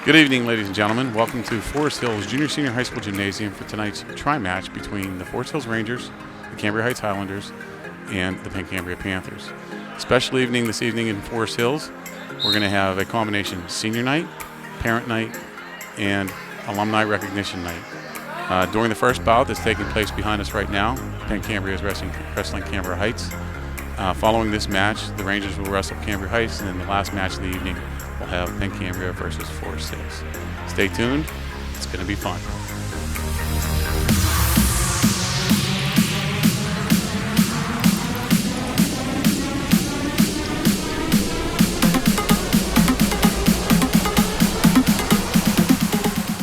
Good evening, ladies and gentlemen. Welcome to Forest Hills Junior Senior High School Gymnasium for tonight's tri-match between the Forest Hills Rangers, the Cambria Heights Highlanders, and the Penn Cambria Panthers. Special evening this evening in Forest Hills. We're going to have a combination senior night, parent night, and alumni recognition night. During the first bout that's taking place behind us right now, Penn Cambria is wrestling Cambria Heights. Following this match, the Rangers will wrestle Cambria Heights, and then the last match of the evening we'll have Penn Cambria versus Forest Hills. Stay tuned. It's going to be fun.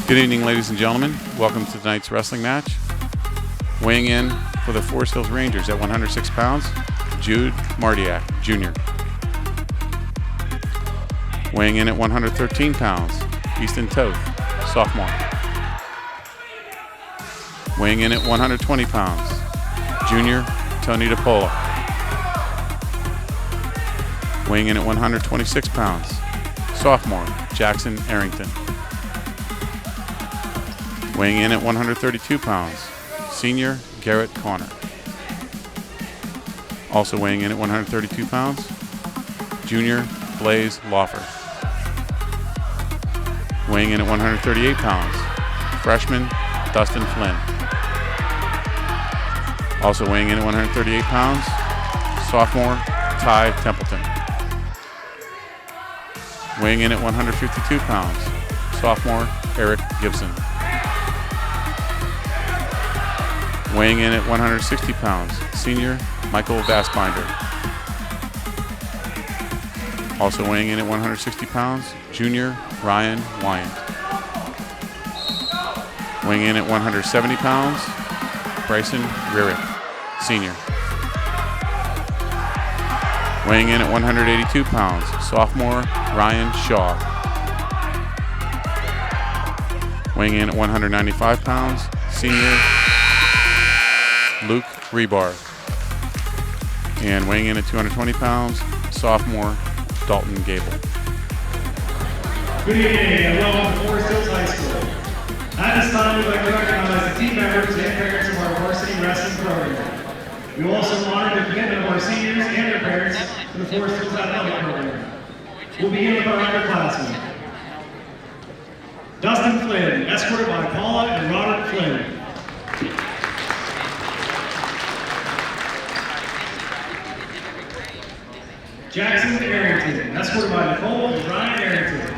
Good evening, ladies and gentlemen. Welcome to tonight's wrestling match. Weighing in for the Forest Hills Rangers at 106 pounds, Jude Mardiak, Jr. Weighing in at 113 pounds, Easton Toth, sophomore. Weighing in at 120 pounds, Junior Tony DePola. Weighing in at 126 pounds, sophomore Jackson Arrington. Weighing in at 132 pounds, senior Garrett Connor. Also weighing in at 132 pounds, junior Blaze Lawford. Weighing in at 138 pounds, freshman Dustin Flynn. Also weighing in at 138 pounds, sophomore Ty Templeton. Weighing in at 152 pounds, sophomore Eric Gibson. Weighing in at 160 pounds, senior Michael Bassbinder. Also weighing in at 160 pounds, junior Ryan Wyant. Weighing in at 170 pounds, Bryson Ririck, senior. Weighing in at 182 pounds, sophomore Ryan Shaw. Weighing in at 195 pounds, senior Luke Rebar. And weighing in at 220 pounds, sophomore Dalton Gable. Good evening and welcome to Forest Hills High School. At this time, we'd like to recognize the team members and parents of our varsity wrestling program. We will also honor the commitment of our seniors and their parents to the Forest Hills athletic program. We'll begin with our underclassmen. Dustin Flynn, escorted by Paula and Robert Flynn. Jackson Arrington, escorted by Nicole and Ryan Arrington.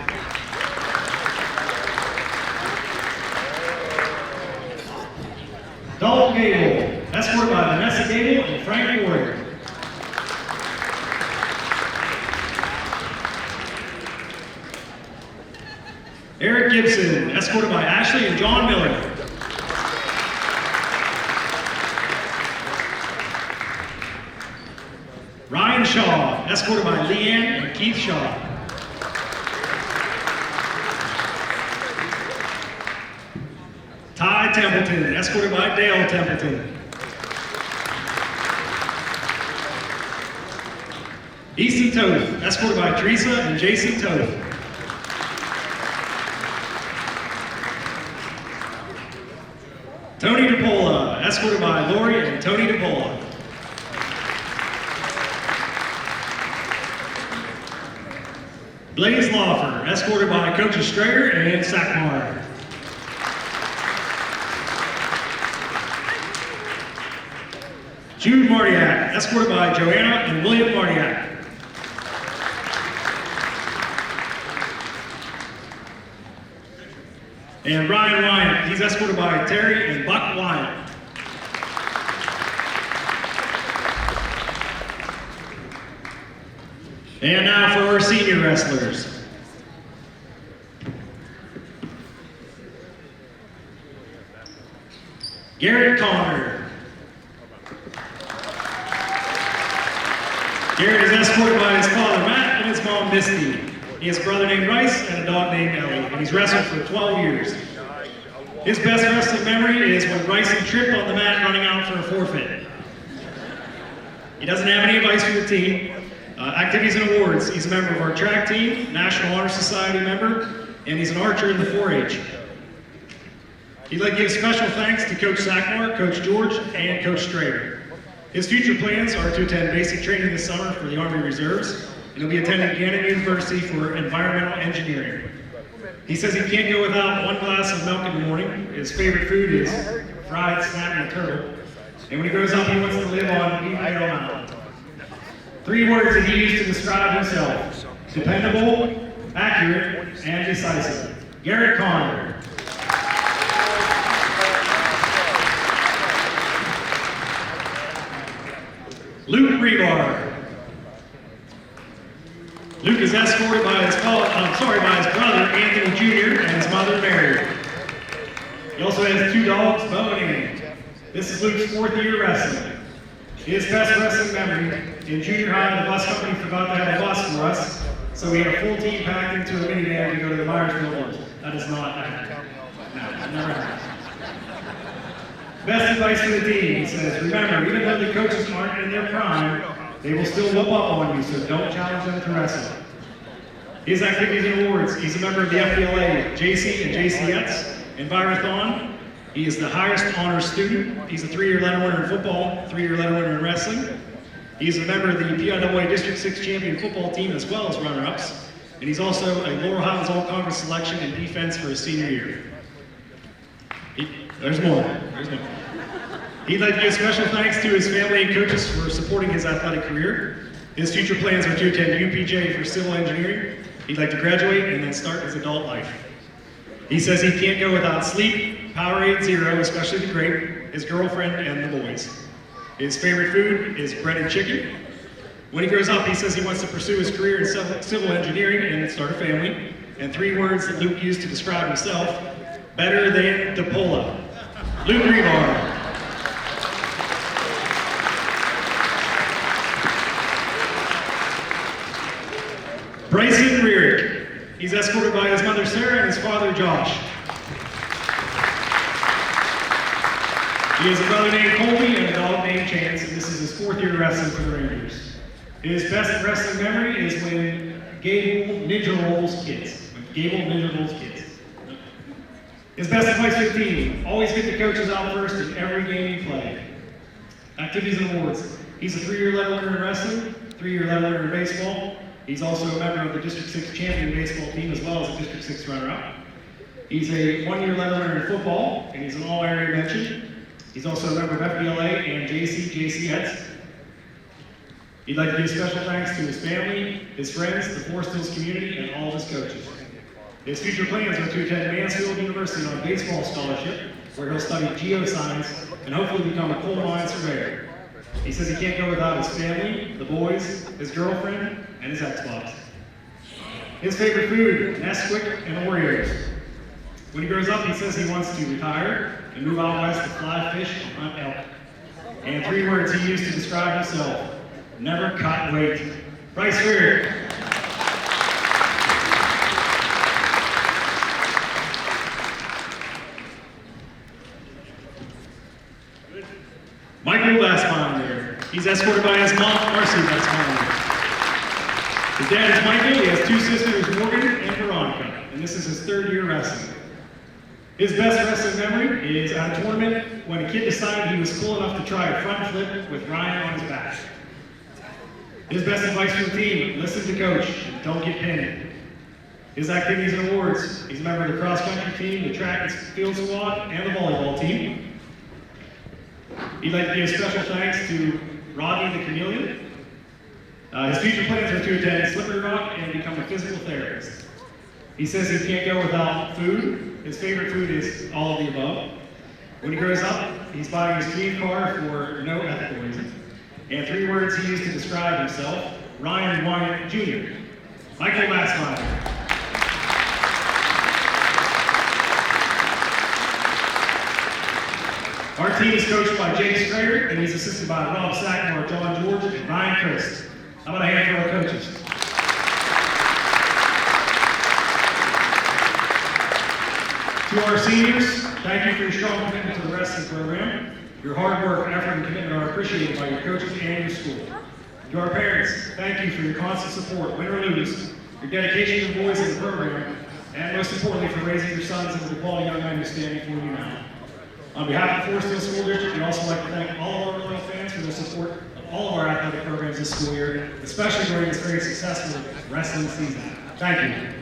Dalton Gable, escorted by Vanessa Gable and Frank Warrior. Eric Gibson, escorted by Ashley and John Miller. Ryan Shaw, escorted by Leanne and Keith Shaw. Ty Templeton, escorted by Dale Templeton. Easton Toth, escorted by Teresa and Jason Toth. Tony DePola, escorted by Lori and Tony DePola. Blaze Lawford, escorted by Coaches Strayer and Sackmar. Jude Mardiak, escorted by Joanna and William Mardiak. And Ryan Wyant, he's escorted by Terry and Buck Wyant. And now for our senior wrestlers. Garrett Connor. Garrett is escorted by his father Matt and his mom Misty. He has a brother named Rice and a dog named Ellie, and he's wrestled for 12 years. His best wrestling memory is when Rice tripped on the mat running out for a forfeit. He doesn't have any advice for the team. Activities and awards. He's a member of our track team, National Honor Society member, and he's an archer in the 4-H. He'd like to give special thanks to Coach Sackmore, Coach George, and Coach Strader. His future plans are to attend basic training this summer for the Army Reserves, and he'll be attending Gannon University for environmental engineering. He says he can't go without 1 glass of milk in the morning. His favorite food is fried snapping turtle. And when he grows up, he wants to live on Beef Mountain. 3 words that he used to describe himself: dependable, accurate, and decisive. Garrett Connor. Luke Rebar. Luke is escorted by his brother Anthony Jr. and his mother Mary. He also has 2 dogs, Bo and Annie. This is Luke's 4th year wrestling. His best wrestling memory: in junior high, the bus company forgot to have a bus for us, so we had a full team packed into a minivan to go to the Myersville Wars. That is not happening. No, it never happens. Best advice for the team, he says: remember, even though the coaches aren't in their prime, they will still whoop up on you, so don't challenge them to wrestle. His activities and awards: he's a member of the FBLA, JC and JCS, Envirothon. He is the highest honors student. He's a 3-year letter winner in football, 3-year letter winner in wrestling. He's a member of the PIAA District 6 champion football team as well as runner-ups. And he's also a Laurel Highlands All-Conference selection in defense for his senior year. There's more. He'd like to give special thanks to his family and coaches for supporting his athletic career. His future plans are to attend UPJ for civil engineering. He'd like to graduate and then start his adult life. He says he can't go without sleep, Powerade Zero, especially the grape, his girlfriend, and the boys. His favorite food is bread and chicken. When he grows up, he says he wants to pursue his career in civil engineering and start a family. And 3 words that Luke used to describe himself: better than DePola. Luke Rebar. Bryson Rearick. He's escorted by his mother Sarah and his father Josh. He has a brother named Colby and a dog named Chance, and this is his 4th year wrestling for the Rangers. His best wrestling memory is when Gable Ninja Rolls kids. His best advice for the team: always get the coaches out first in every game you play. Activities and awards: he's a 3-year letter winner in wrestling, 3-year letter winner in baseball. He's also a member of the District 6 champion baseball team as well as a District 6 runner-up. He's a 1-year letter winner in football, and he's an all-area mention. He's also a member of FBLA and JCS. He'd like to give special thanks to his family, his friends, the Forest Hills community, and all of his coaches. His future plans are to attend Mansfield University on a baseball scholarship, where he'll study geoscience and hopefully become a coal mine surveyor. He says he can't go without his family, the boys, his girlfriend, and his Xbox. His favorite food: Nesquik and Oreos. When he grows up, he says he wants to retire and move out west to fly fish and hunt elk. And 3 words he used to describe himself: never cut weight. Bryce Rearick. Michael Bassbinder. He's escorted by his mom, Marcy Bassbinder. His dad is Michael. He has 2 sisters, Morgan and Veronica, and this is his 3rd year wrestling. His best wrestling memory is at a tournament when a kid decided he was cool enough to try a front flip with Ryan on his back. His best advice for the team: listen to coach, don't get pinned. His activities and awards: he's a member of the cross-country team, the track and field squad, and the volleyball team. He'd like to give special thanks to Rodney the Chameleon. His future plans are to attend Slippery Rock and become a physical therapist. He says he can't go without food. His favorite food is all of the above. When he grows up, he's buying his dream car for no ethical reason. And 3 words he used to describe himself: Ryan Wyant Jr. Michael Bassmeyer. Our team is coached by Jake Strader, and he's assisted by Rob Sackmore, John George, and Ryan Christ. How about a hand for our coaches? To our seniors, thank you for your strong commitment to the wrestling program. Your hard work, effort, and commitment are appreciated by your coaches and your school. To our parents, thank you for your constant support, win or lose. Your dedication to the boys in the program and most importantly for raising your sons into the quality young men who stand before you now. On behalf of Forest Hill School District, we'd also like to thank all of our loyal fans for their support of all of our athletic programs this school year, especially during this very successful wrestling season. Thank you.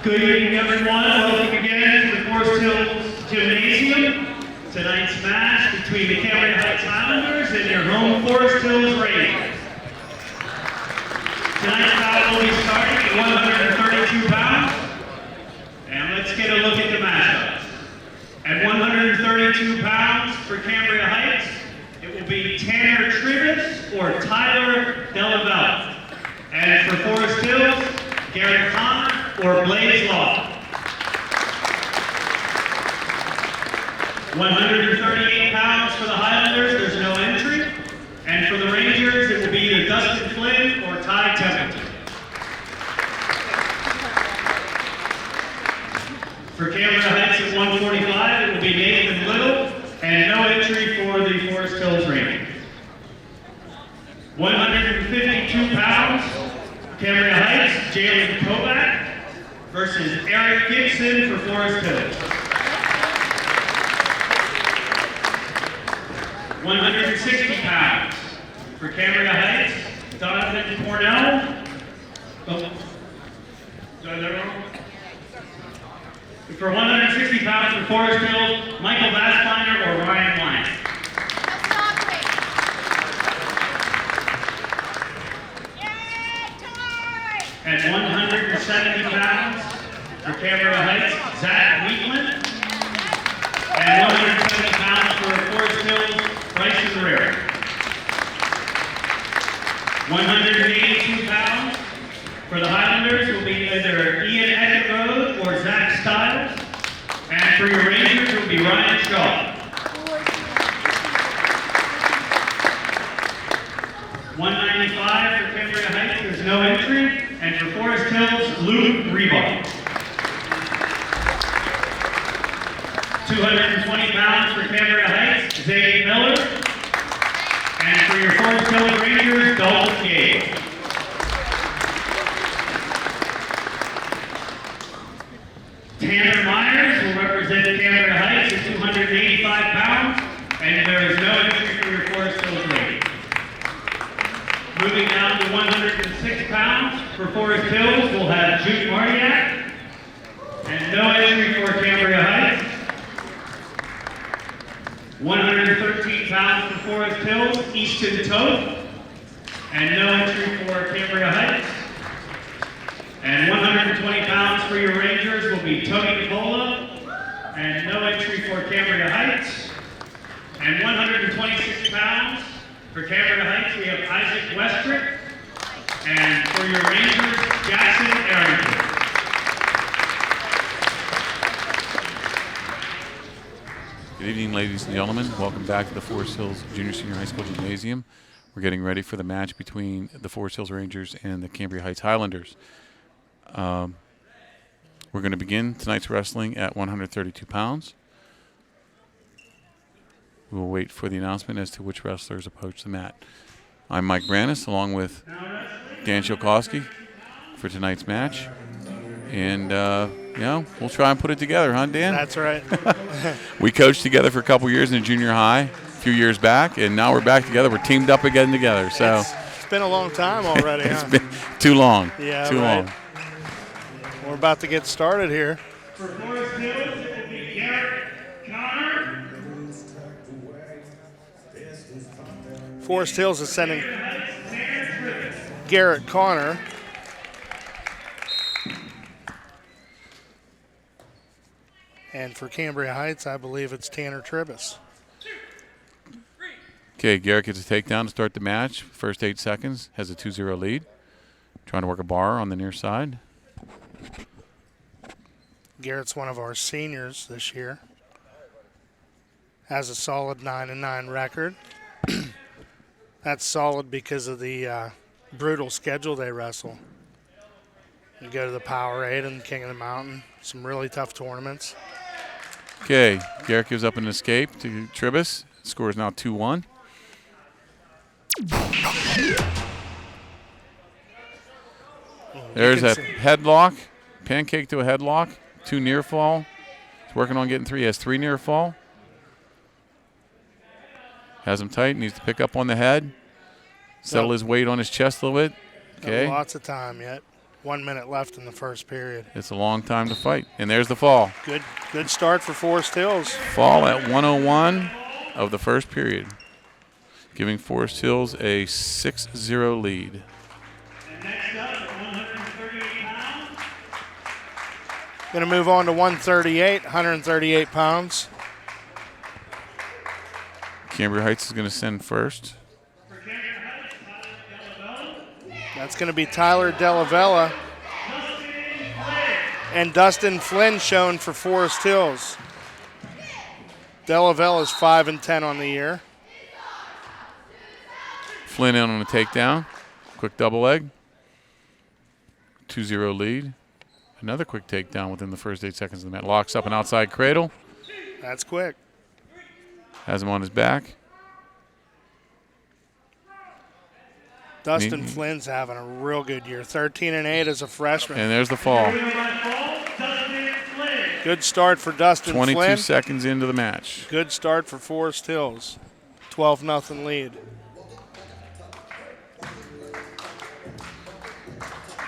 Good evening, everyone. Welcome again to the Forest Hill Gymnasium. Tonight's match between the Cambria Heights Highlanders and their home Forest Hills Rangers. Tonight's battle will be starting at 132 pounds. And let's get a look at the matchups. At 132 pounds for Cambria Heights, it will be Tanner Tribus or Tyler Delavelle. And for Forest Hills, Garrett Connor or Blaze Law. 138 pounds for the Highlanders, there's no entry. And for the Rangers, it will be either Dustin Flynn or Ty Templeton. For Cambria Heights at 145, it will be Nathan Little, and no entry for the Forest Hills Rangers. 152 pounds, Cambria Heights, Jalen Kovac versus Eric Gibson for Forest Hills. 160 pounds for Cambria Heights, Donovan Cornell. Oh, did I get that wrong? For 160 pounds for Forest Hills, Michael Vassbinder or Ryan Wyant. At 170 pounds for Cambria Heights, Zach Wheatland. And 170 pounds for Forest Hills, Bryson Rare. 182 pounds for the Highlanders will be either Ian Eckenrode or Zach Stiles. And for your Rangers will be Ryan Shaw. 195 for Cambria Heights, there's no entry. And for Forest Hills, Luke Reebok. 220 pounds for Cambria Heights, Zay Miller. And for your Forest Hills Rangers, Dalton Gage. Tanner Myers will represent Cambria Heights at 285 pounds, and there is no entry for your Forest Hills Rangers. Moving down to 106 pounds for Forest Hills, we'll have Jude Martiak, and no entry for Cambria Heights. 113 pounds for Forest Hills, Easton Toth, and no entry for Cambria Heights. And 120 pounds for your Rangers will be Tony Nicola, and no entry for Cambria Heights. And 126 pounds for Cambria Heights, we have Isaac Westrick, and for your Rangers, Jackson Arrington. Good evening, ladies and gentlemen. Welcome back to the Forest Hills Junior Senior High School Gymnasium. We're getting ready for the match between the Forest Hills Rangers and the Cambria Heights Highlanders. We're going to begin tonight's wrestling at 132 pounds. We will wait for the announcement as to which wrestlers approach the mat. I'm Mike Brannis, along with Dan Shilkowski for tonight's match. And, we'll try and put it together, huh, Dan? That's right. We coached together for a couple years in junior high a few years back, and now we're back together. We're teamed up again together. So it's been a long time already, It's been too long. Yeah, too right. long. We're about to get started here. For Forest Hills, it will be Garrett Connor. Forest Hills is sending Garrett Connor. And for Cambria Heights, I believe it's Tanner Tribus. Okay, Garrett gets a takedown to start the match. First 8 seconds, has a 2-0 lead. Trying to work a bar on the near side. Garrett's one of our seniors this year. Has a solid 9-9 record. That's solid because of the brutal schedule they wrestle. You go to the Powerade and King of the Mountain. Some really tough tournaments. Okay, Garrett gives up an escape to Tribus. Score is now 2-1. There's a headlock, pancake to a headlock, 2 near fall. He's working on getting 3. He has 3 near fall. Has him tight, needs to pick up on the head. Settle his weight on his chest a little bit. Okay. Lots of time yet. 1 minute left in the first period. It's a long time to fight. And there's the fall. Good start for Forest Hills. Fall at 1:01 of the first period, giving Forest Hills a 6-0 lead. Next up, 138 pounds. Going to move on to 138 pounds. Cambria Heights is going to send first. That's going to be Tyler Delavella and Dustin Flynn shown for Forest Hills. Delavella is 5-10 on the year. Flynn in on a takedown. Quick double leg. 2-0 lead. Another quick takedown within the first 8 seconds of the match. Locks up an outside cradle. That's quick. Has him on his back. Dustin Flynn's having a real good year. 13-8 as a freshman. And there's the fall. Good start for Dustin 22 Flynn. seconds into the match. Good start for Forest Hills. 12-0 lead.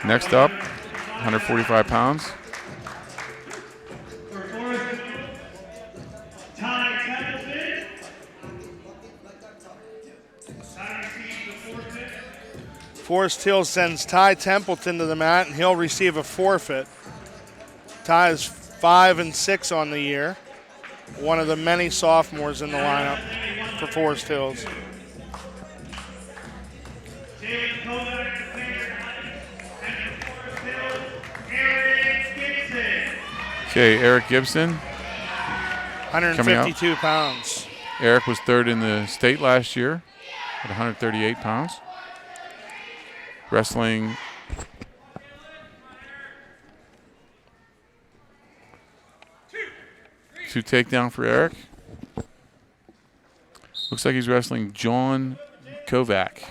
Next up, 145 pounds. Forest Hills sends Ty Templeton to the mat, and he'll receive a forfeit. Ty is 5-6 on the year. One of the many sophomores in the lineup for Forest Hills. Okay, Eric Gibson. 152 pounds. Eric was third in the state last year at 138 pounds. Wrestling two takedown for Eric. Looks like he's wrestling John Kovac.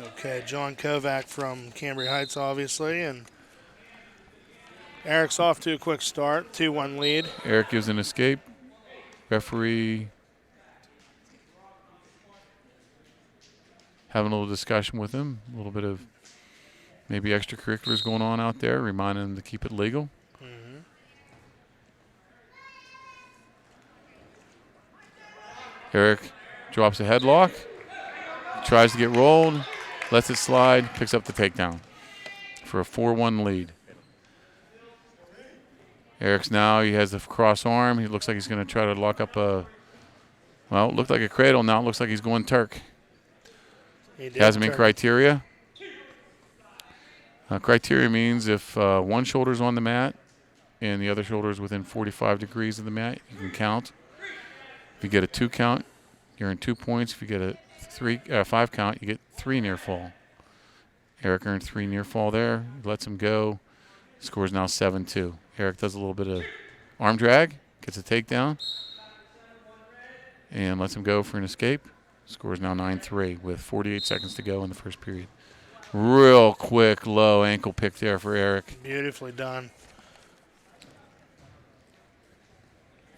Okay, John Kovac from Cambria Heights, obviously, and Eric's off to a quick start, 2-1 lead. Eric gives an escape. Referee having a little discussion with him, a little bit of maybe extracurriculars going on out there, reminding him to keep it legal. Eric drops a headlock, tries to get rolled, lets it slide, picks up the takedown for a 4-1 lead. Eric's now, he has the cross arm. He looks like he's going to try to lock up a, well, it looked like a cradle. Now it looks like he's going Turk. He has him in criteria. Criteria means if one shoulder's on the mat and the other shoulder is within 45 degrees of the mat, you can count. If you get a 2 count, you're in 2 points. If you get a 5 count, you get 3 near fall. Eric earned 3 near fall there. He lets him go. Score's now 7-2. Eric does a little bit of arm drag, gets a takedown, and lets him go for an escape. Score's now 9-3 with 48 seconds to go in the first period. Real quick, low ankle pick there for Eric. Beautifully done.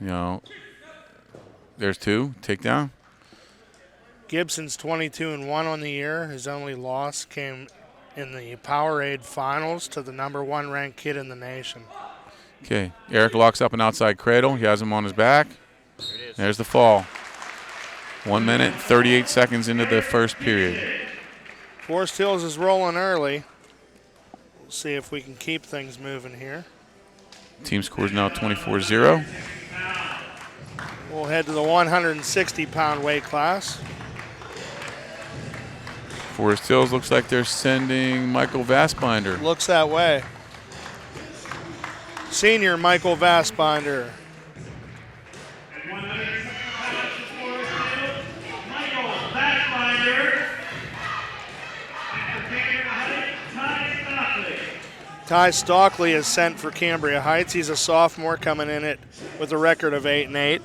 You know, there's 2, takedown. Gibson's 22-1 on the year. His only loss came in the Powerade Finals to the #1 ranked kid in the nation. Okay, Eric locks up an outside cradle. He has him on his back. There's the fall. 1 minute, 38 seconds into the first period. Forest Hills is rolling early. We'll see if we can keep things moving here. Team scores now 24-0. We'll head to the 160-pound weight class. Forest Hills looks like they're sending Michael Vassbinder. Looks that way. Senior Michael Vassbinder. Ty Stockley is sent for Cambria Heights. He's a sophomore coming in it with a record of 8-8.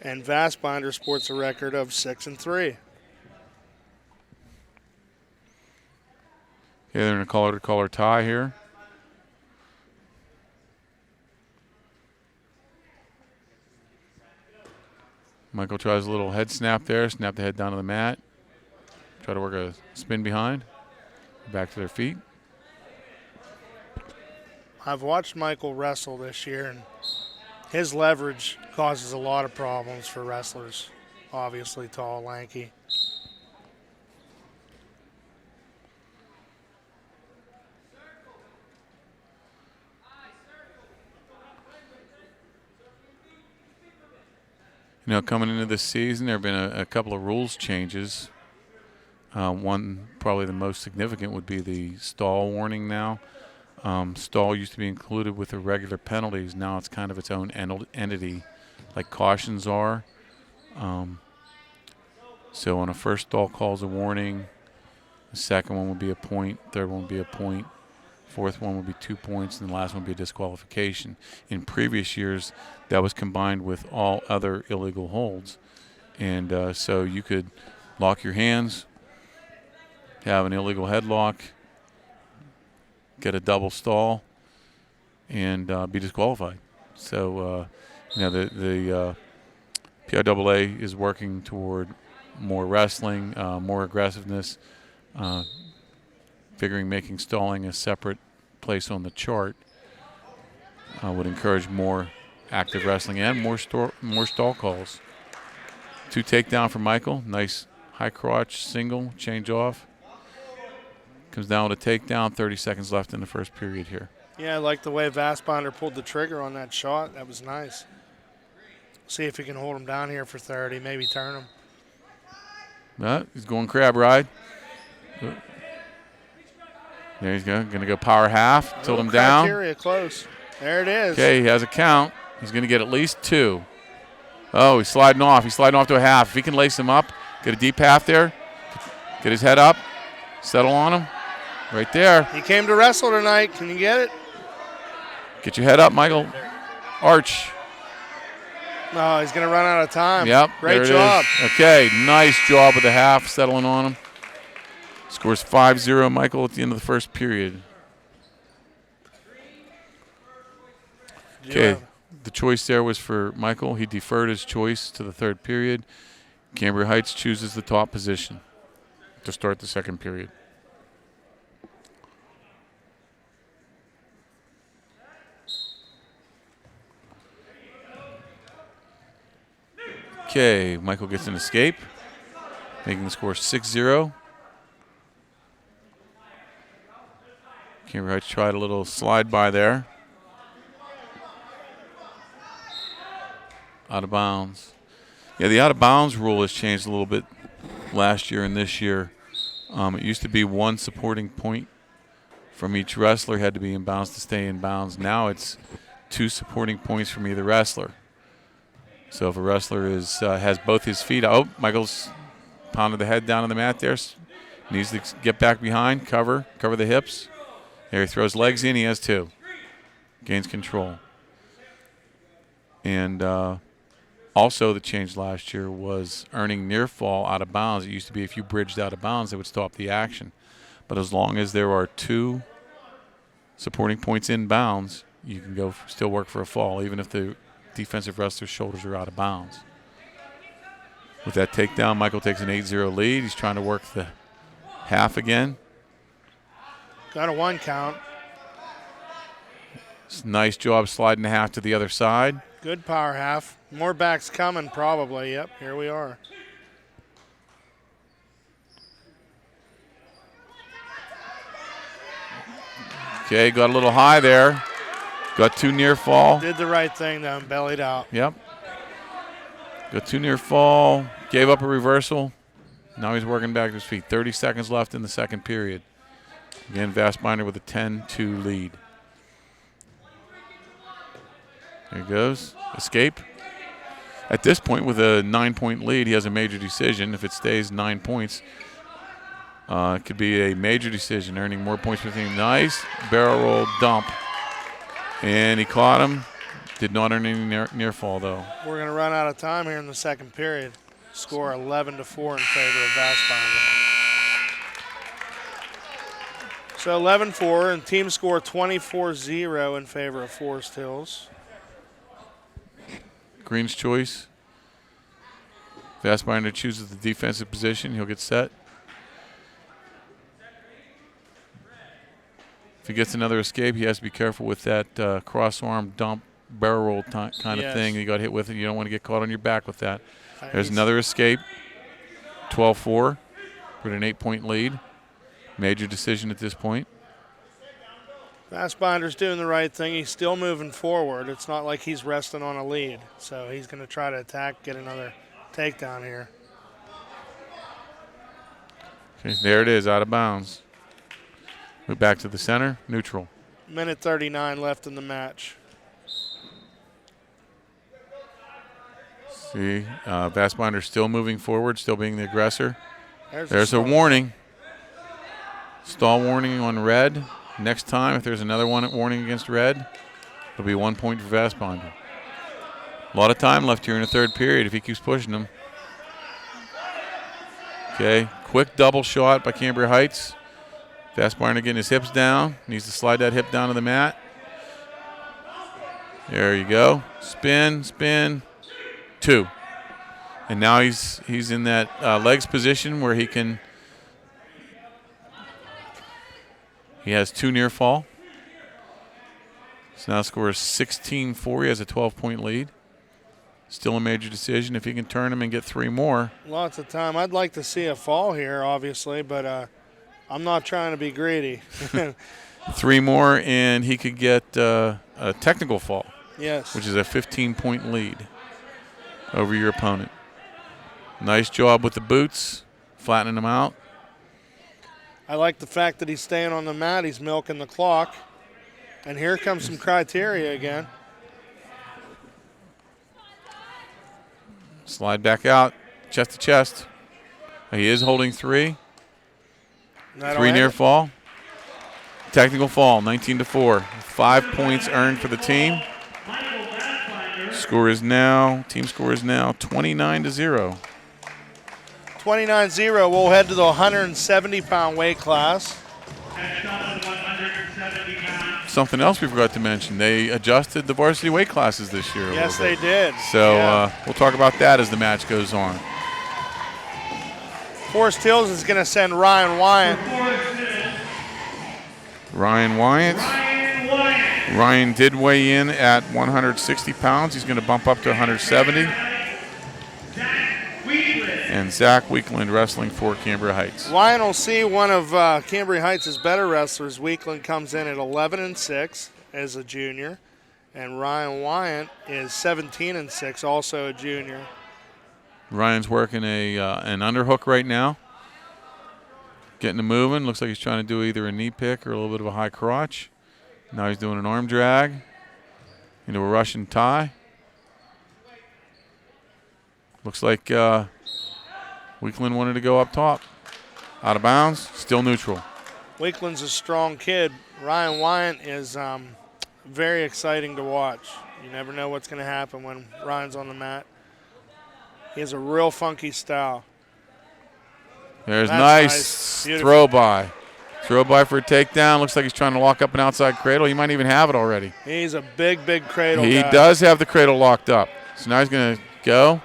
And Vassbinder sports a record of 6-3. Okay, they're in a collar-to-collar tie here. Michael tries a little head snap there, snap the head down to the mat. Try to work a spin behind. Back to their feet. I've watched Michael wrestle this year, and his leverage causes a lot of problems for wrestlers. Obviously tall, lanky. You know, coming into this season, there have been a couple of rules changes. One, probably the most significant, would be the stall warning now. Stall used to be included with the regular penalties. Now it's kind of its own entity, like cautions are. So on a first stall calls a warning. The second one would be a point. Third one would be a point. Fourth one would be 2 points, and the last one would be a disqualification. In previous years, that was combined with all other illegal holds. And so you could lock your hands, have an illegal headlock, get a double stall, and be disqualified. So, you know, the PIAA is working toward more wrestling, more aggressiveness, figuring making stalling a separate place on the chart would encourage more active wrestling and more stall calls. 2 takedown for Michael. Nice high crotch single, change off. Comes down with a takedown, 30 seconds left in the first period here. Yeah, I like the way Vastbinder pulled the trigger on that shot. That was nice. See if he can hold him down here for 30, maybe turn him. He's going crab ride. There he's going to go power half, tilt him down. Criteria close. There it is. Okay, he has a count. He's going to get at least 2. Oh, he's sliding off. He's sliding off to a half. If he can lace him up, get a deep half there, get his head up, settle on him. Right there. He came to wrestle tonight. Can you get it? Get your head up, Michael. Arch. No, he's going to run out of time. Yep. Great job. Okay, nice job with the half, settling on him. Scores 5-0, Michael, at the end of the first period. Okay, the choice there was for Michael. He deferred his choice to the third period. Cambria Heights chooses the top position to start the second period. Okay, Michael gets an escape, making the score 6-0. Cambria Heights tried a little slide by there. Out of bounds. Yeah, the out of bounds rule has changed a little bit last year and this year. It used to be 1 supporting point from each wrestler had to be in bounds to stay in bounds. Now it's 2 supporting points from either wrestler. So if a wrestler has both his feet out, Michael's pounded the head down on the mat there. Needs to get back behind, cover the hips. There he throws legs in, he has 2. Gains control. And also the change last year was earning near fall out of bounds. It used to be if you bridged out of bounds, they would stop the action. But as long as there are 2 supporting points in bounds, you can go still work for a fall, even if the defensive wrestler's shoulders are out of bounds. With that takedown, Michael takes an 8-0 lead. He's trying to work the half again. Got a 1 count. Nice job sliding the half to the other side. Good power half. More backs coming probably. Yep, here we are. Okay, got a little high there. Got 2 near fall. Did the right thing though, bellied out. Yep. Got 2 near fall. Gave up a reversal. Now he's working back to his feet. 30 seconds left in the second period. Again, Vastbinder with a 10-2 lead. There he goes. Escape. At this point, with a 9-point lead, he has a major decision. If it stays 9 points, it could be a major decision, earning more points for the team. Nice barrel roll dump. And he caught him. Did not earn any near fall, though. We're going to run out of time here in the second period. Score 11-4 in favor of Vastbinder. So 11-4, and team score 24-0 in favor of Forest Hills. Green's choice. Vastbinder chooses the defensive position. He'll get set. If he gets another escape, he has to be careful with that cross-arm dump barrel roll kind of thing you got hit with, and you don't want to get caught on your back with that. There's another escape. 12-4 with an 8-point lead. Major decision at this point. Vastbinder's doing the right thing. He's still moving forward. It's not like he's resting on a lead. So he's going to try to attack, get another takedown here. Okay, there it is, out of bounds. Move back to the center, neutral. Minute 39 left in the match. See, Vastbinder still moving forward, still being the aggressor. There's a warning. Stall warning on red. Next time, if there's another warning against red, it'll be 1 point for Vastbinder. A lot of time left here in the third period if he keeps pushing them. Okay, quick double shot by Cambria Heights. Vastbinder getting his hips down. Needs to slide that hip down to the mat. There you go. Spin, spin, 2. And now he's in that legs position where he has 2 near fall. So now scores 16-4. He has a 12-point lead. Still a major decision. If he can turn him and get 3 more. Lots of time. I'd like to see a fall here, obviously, but I'm not trying to be greedy. 3 more, and he could get a technical fall. Yes. Which is a 15-point lead over your opponent. Nice job with the boots, flattening them out. I like the fact that he's staying on the mat. He's milking the clock. And here comes some criteria again. Slide back out, chest to chest. He is holding 3. 3 near fall. Technical fall, 19-4. 5 points earned for the team. Team score is now 29-0. 29-0. We'll head to the 170-pound weight class. Something else we forgot to mention, they adjusted the varsity weight classes this year. Yes, they did. So we'll talk about that as the match goes on. Forest Hills is going to send Ryan Wyant. Ryan Wyant. Ryan did weigh in at 160 pounds. He's going to bump up to 170. And Zach Weekland wrestling for Cambria Heights. Wyant will see one of Cambria Heights' better wrestlers. Weekland comes in at 11-6 as a junior. And Ryan Wyant is 17-6, also a junior. Ryan's working an underhook right now. Getting him moving. Looks like he's trying to do either a knee pick or a little bit of a high crotch. Now he's doing an arm drag into a Russian tie. Looks like Weekland wanted to go up top. Out of bounds, still neutral. Weekland's a strong kid. Ryan Wyant is very exciting to watch. You never know what's going to happen when Ryan's on the mat. He has a real funky style. There's nice throw by. Throw by for a takedown. Looks like he's trying to lock up an outside cradle. He might even have it already. He's a big, big cradle He guy. does have the cradle locked up. So now he's going to go.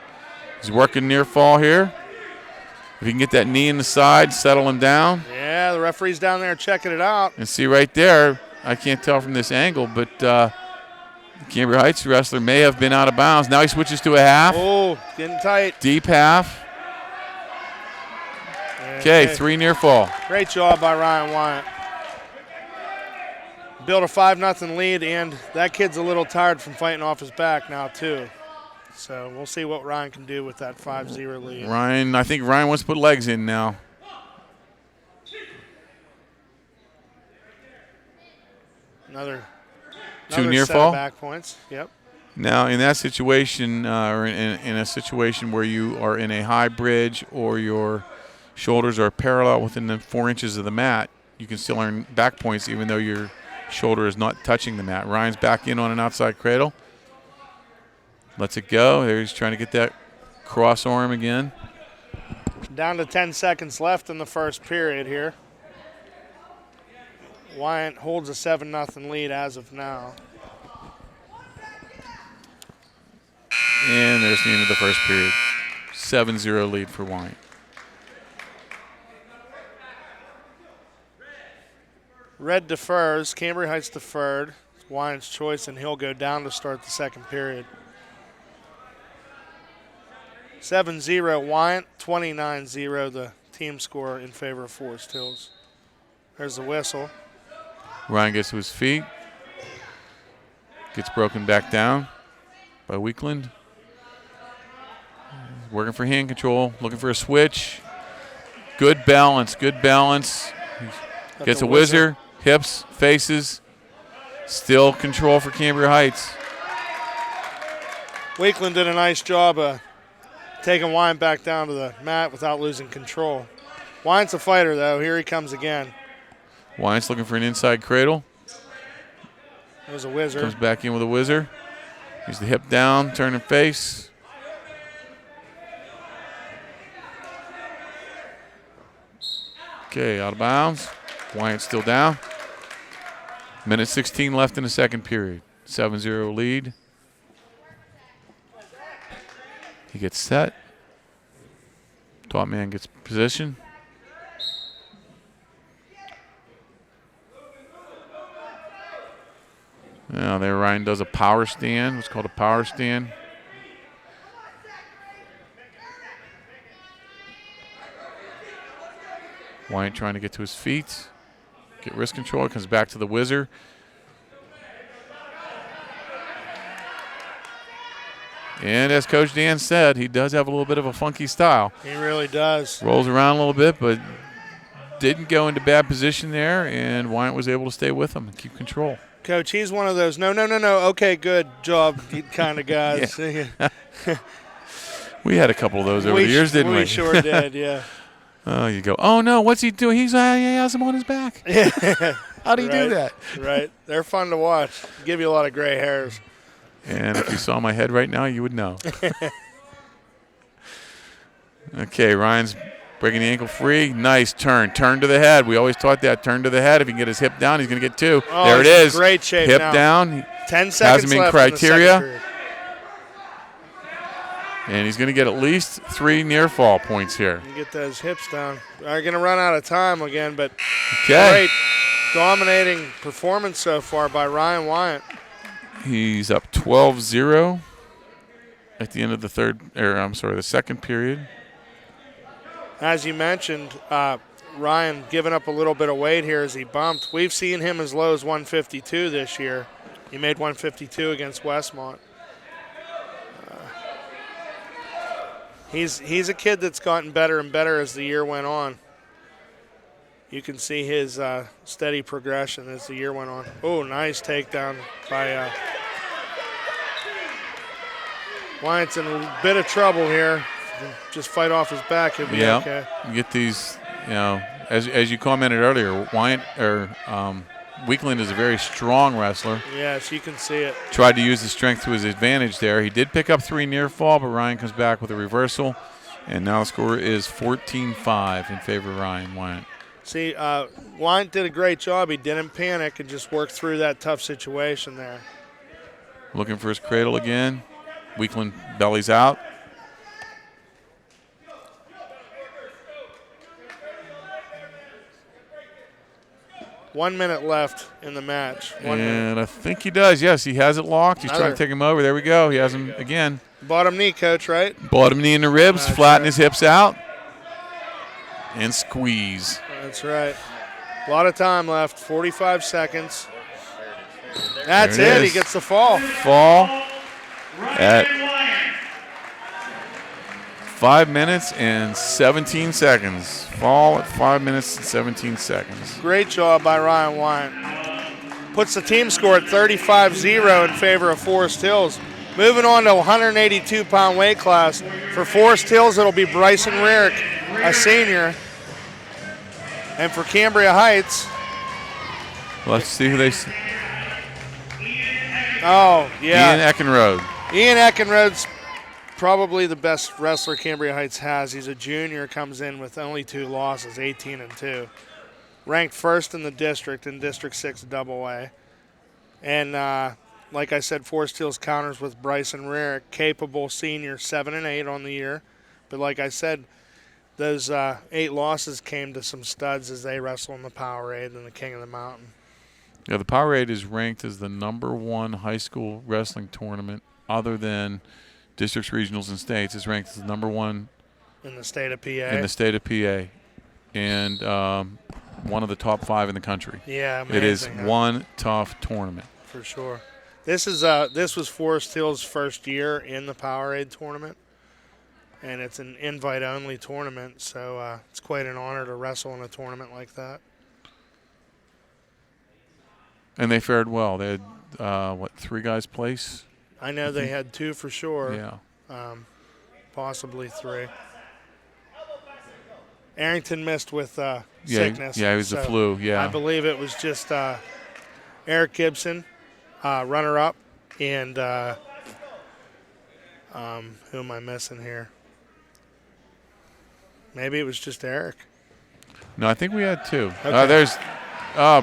He's working near fall here. If he can get that knee in the side, settle him down. Yeah, the referee's down there checking it out. And see right there, I can't tell from this angle, but Cambria Heights wrestler may have been out of bounds. Now he switches to a half. Oh, getting tight. Deep half. Okay, 3 near fall. Great job by Ryan Wyant. Built a 5-0 lead, and that kid's a little tired from fighting off his back now, too. So we'll see what Ryan can do with that 5-0 lead. I think Ryan wants to put legs in now. Another 2 near set fall. Of back points. Yep. Now, in that situation, or in a situation where you are in a high bridge or your shoulders are parallel within the 4 inches of the mat, you can still earn back points even though your shoulder is not touching the mat. Ryan's back in on an outside cradle. Lets it go. There he's trying to get that cross arm again. Down to 10 seconds left in the first period here. Wyant holds a 7-0 lead as of now. And there's the end of the first period. 7-0 lead for Wyant. Red defers. Cambria Heights deferred. It's Wyant's choice, and he'll go down to start the second period. 7-0 Wyant, 29-0 the team score in favor of Forest Hills. There's the whistle. Ryan gets to his feet. Gets broken back down by Weakland. Working for hand control, looking for a switch. Good balance, good balance. Gets a whizzer, hips, faces. Still control for Cambria Heights. Weakland did a nice job of taking Wyant back down to the mat without losing control. Wyant's a fighter, though. Here he comes again. Wyant's looking for an inside cradle. There's a whizzer. Comes back in with a whizzer. He's the hip down, turn and face. Okay, out of bounds. Wyant still down. Minute 16 left in the second period. 7-0 lead. He gets set. Top man gets position. Now there Ryan does a power stand. What's called a power stand. Wyant trying to get to his feet. Get wrist control. Comes back to the whizzer. And as Coach Dan said, he does have a little bit of a funky style. He really does. Rolls around a little bit, but didn't go into bad position there, and Wyant was able to stay with him and keep control. Coach, he's one of those no, okay, good job kind of guys. We had a couple of those over the years, didn't we? We sure did, yeah. Oh, you go, oh, no, what's he doing? He has him on his back. How do you do that? Right. They're fun to watch. Give you a lot of gray hairs. And if you saw my head right now, you would know. Okay, Ryan's breaking the ankle free. Nice turn. Turn to the head. We always taught that. Turn to the head. If he can get his hip down, he's going to get two. Oh, there it is. Great shape hip now. down. 10 seconds has him in left criteria. in the second period. And he's going to get at least 3 near fall points here. You get those hips down. They're going to run out of time again, but Okay. great dominating performance so far by Ryan Wyant. He's up 12-0 at the end of the second period. As you mentioned, Ryan giving up a little bit of weight here as he bumped. We've seen him as low as 152 this year. He made 152 against Westmont. He's a kid that's gotten better and better as the year went on. You can see his steady progression as the year went on. Oh, nice takedown by Wyant's in a bit of trouble here. Just fight off his back, he'll be okay. You get these, as you commented earlier, Weakland is a very strong wrestler. Yes, you can see it. Tried to use the strength to his advantage there. He did pick up 3 near fall, but Ryan comes back with a reversal. And now the score is 14-5 in favor of Ryan Wyant. See, Wyant did a great job. He didn't panic and just worked through that tough situation there. Looking for his cradle again. Weakland bellies out. One minute left in the match. I think he does. Yes, he has it locked. He's trying to take him over. There we go. He has him again. Bottom knee, Coach, right? Bottom knee in the ribs, flatten his hips out, and squeeze. That's right. A lot of time left, 45 seconds. That's it. He gets the fall. Fall at 5 minutes and 17 seconds. Fall at 5 minutes and 17 seconds. Great job by Ryan Wyant. Puts the team score at 35-0 in favor of Forest Hills. Moving on to 182-pound weight class. For Forest Hills, it'll be Bryson Rarick, a senior. And for Cambria Heights. Let's see who they see. Oh, yeah. Ian Eckenrode. Ian Eckenrode's probably the best wrestler Cambria Heights has. He's a junior, comes in with only 2 losses, 18-2. ranked first in the district in District 6 AA. And like I said, Forest Hills counters with Bryson Rarick, capable senior, 7-8 on the year. But like I said, those 8 losses came to some studs as they wrestle in the Powerade and the King of the Mountain. Yeah, the Powerade is ranked as the #1 high school wrestling tournament other than districts, regionals, and states. It's ranked as the #1 in the state of PA. In the state of PA. And one of the top 5 in the country. Yeah, amazing. It is one tough tournament. For sure. This was Forest Hills' first year in the Powerade tournament, and it's an invite-only tournament, so it's quite an honor to wrestle in a tournament like that. And they fared well. They had, 3 guys place? I know they had 2 for sure. Yeah. Possibly 3. Arrington missed with sickness. Yeah, it was the flu, yeah. I believe it was just Eric Gibson, runner-up, and who am I missing here? Maybe it was just Eric. No, I think we had 2. Okay.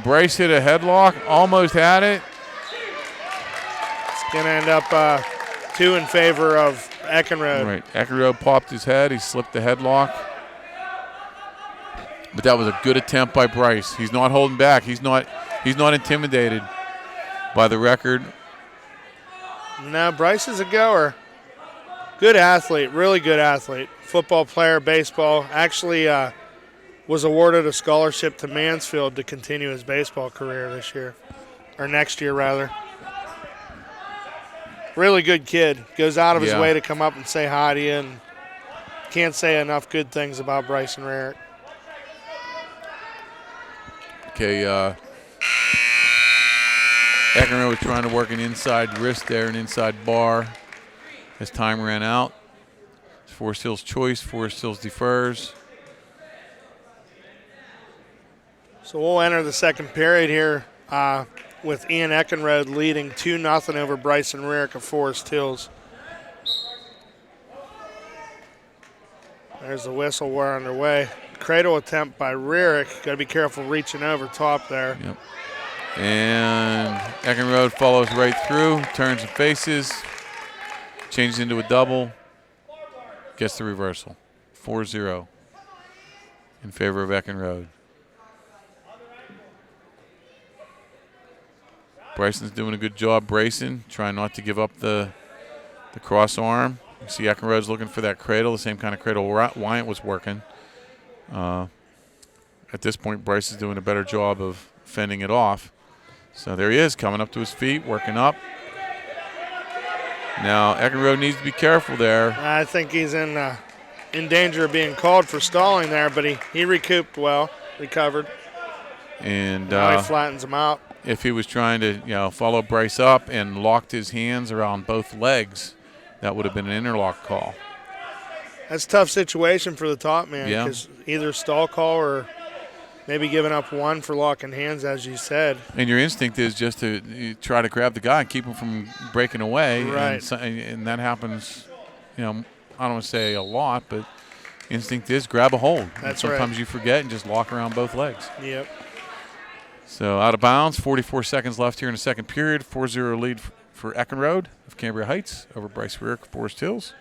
Bryce hit a headlock, almost had it. It's going to end up 2 in favor of Eckenrode. Right, Eckenrode popped his head. He slipped the headlock. But that was a good attempt by Bryce. He's not holding back. He's not intimidated by the record. No, Bryce is a goer. Good athlete, really good athlete. Football player, baseball. Actually was awarded a scholarship to Mansfield to continue his baseball career this year. Or next year, rather. Really good kid. Goes out of his way to come up and say hi to you. And can't say enough good things about Bryson Rarick. Okay, Eckenrode was trying to work an inside wrist there, an inside bar. As time ran out, it's Forest Hills' choice. Forest Hills defers. So we'll enter the second period here with Ian Eckenrode leading 2-0 over Bryson Rarick of Forest Hills. There's the whistle. We're underway. Cradle attempt by Rarick. Got to be careful reaching over top there. Yep. And Eckenrode follows right through, turns and faces, changes into a double, gets the reversal. 4-0 in favor of Eckenrode. Bryson's doing a good job bracing, trying not to give up the cross arm. You see Eckenrode's looking for that cradle, the same kind of cradle Wyant was working. At this point, Bryce is doing a better job of fending it off. So there he is, coming up to his feet, working up. Now Eckenrode needs to be careful there. I think he's in danger of being called for stalling there, but he recouped well, recovered. And now he flattens him out. If he was trying to, follow Bryce up and locked his hands around both legs, that would have been an interlock call. That's a tough situation for the top man because either stall call or maybe giving up one for locking hands, as you said. And your instinct is just to try to grab the guy and keep him from breaking away. Right. And that happens, I don't want to say a lot, but instinct is grab a hold. That's Sometimes right. you forget and just lock around both legs. Yep. So out of bounds, 44 seconds left here in the second period. 4-0 lead for Eckenrode of Cambria Heights over Bryce Rarick, Forest Hills.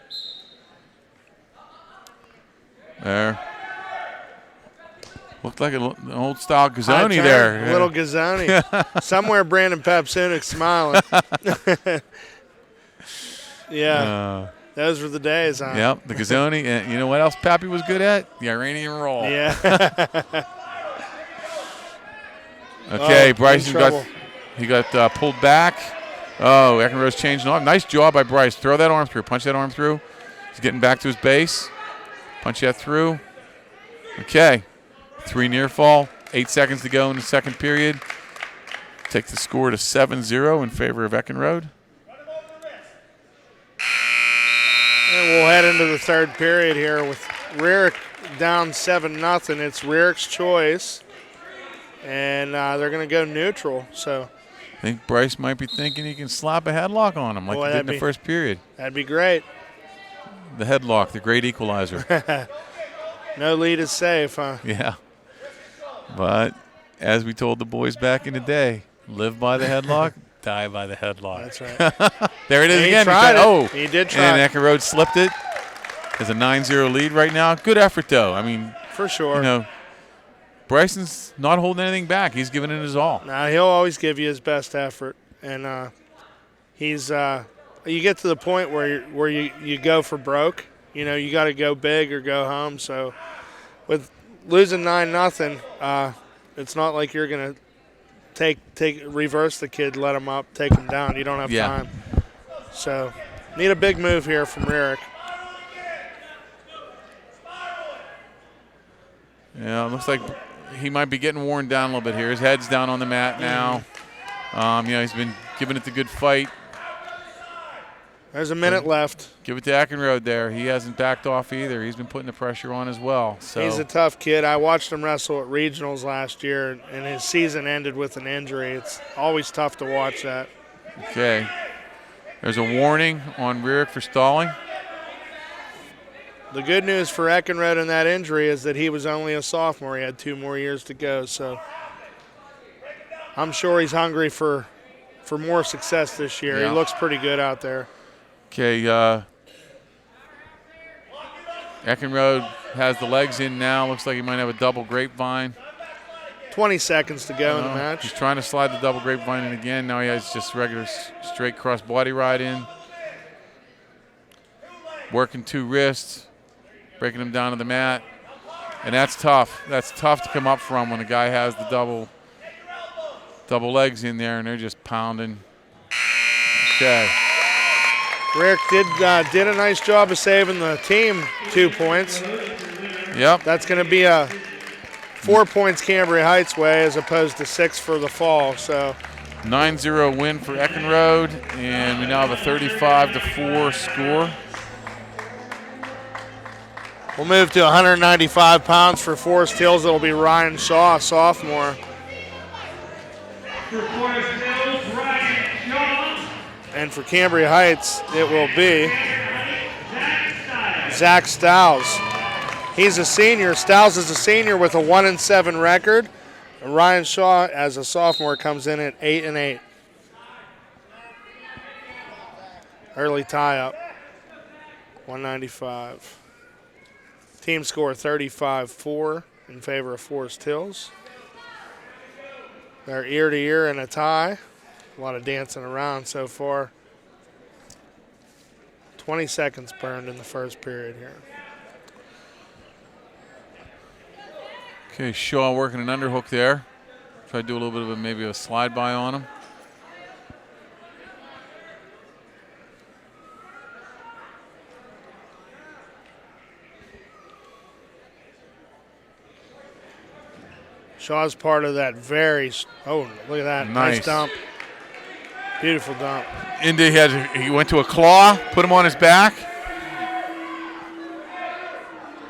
There. Looked like an old-style Gazzoni there. A little Gazzoni. Somewhere Brandon Papsunik's smiling. Yeah. Those were the days, huh? Yep, the Gazzoni. And you know what else Pappy was good at? The Iranian roll. Yeah. Okay, Bryson got pulled back. Oh, Eckenrode's changing off. Nice job by Bryce. Throw that arm through. Punch that arm through. He's getting back to his base. Punch that through. Okay. 3 near fall. 8 seconds to go in the second period. Take the score to 7-0 in favor of Eckenrode. And we'll head into the third period here with Rarick down 7-0. It's Rarick's choice. And they're going to go neutral. So I think Bryce might be thinking he can slap a headlock on him like he did in the first period. That'd be great. The headlock, the great equalizer. No lead is safe, huh? Yeah. But As we told the boys back in the day, live by the headlock, die by the headlock. That's right. There it is He again. tried it. Oh, He did try. And Eckenrode slipped it. There's a 9-0 lead right now. Good effort, though. I mean, For sure. you know, Bryson's not holding anything back. He's giving it his all. Now, he'll always give you his best effort. And he's you get to the point where you go for broke. You know, you got to go big or go home. So with losing 9-0, it's not like you're going to reverse the kid, let him up, take him down. You don't have time. So need a big move here from Rierick. Yeah, it looks like he might be getting worn down a little bit here. His head's down on the mat now. You know, he's been giving it the good fight. There's a minute left. Give it to Eckenrode there. He hasn't backed off either. He's been putting the pressure on as well. So he's a tough kid. I watched him wrestle at regionals last year, and his season ended with an injury. It's always tough to watch that. Okay. There's a warning on Rierick for stalling. The good news for Eckenrode in that injury is that he was only a sophomore. He had 2 more years to go. So I'm sure he's hungry for more success this year. Yeah. He looks pretty good out there. Okay, Eckenrode has the legs in now. Looks like he might have a double grapevine. 20 seconds to go in the match. He's trying to slide the double grapevine in again. Now he has just regular straight cross body ride in. Working 2 wrists, breaking him down to the mat. And that's tough. That's tough to come up from when a guy has the double legs in there and they're just pounding. Okay. Rierick did a nice job of saving the team 2 points. Yep. That's going to be a 4 points Cambria Heights way as opposed to 6 for the fall. So 9-0 win for Eckenrode, and we now have a 35-4 score. We'll move to 195 pounds for Forest Hills. It'll be Ryan Shaw, sophomore. For Forest Hills, Ryan Shaw. And for Cambria Heights, it will be Zach Stiles. He's a senior. Stiles is a senior with a 1-7 record. And Ryan Shaw, as a sophomore, comes in at 8-8. Early tie-up, 195. Team score 35-4 in favor of Forest Hills. They're ear to ear in a tie. A lot of dancing around so far. 20 seconds burned in the first period here. Okay, Shaw working an underhook there. Try to do a little bit of maybe a slide by on him. Shaw's part of that look at that. Nice dump. Beautiful dump. Indy he went to a claw, put him on his back.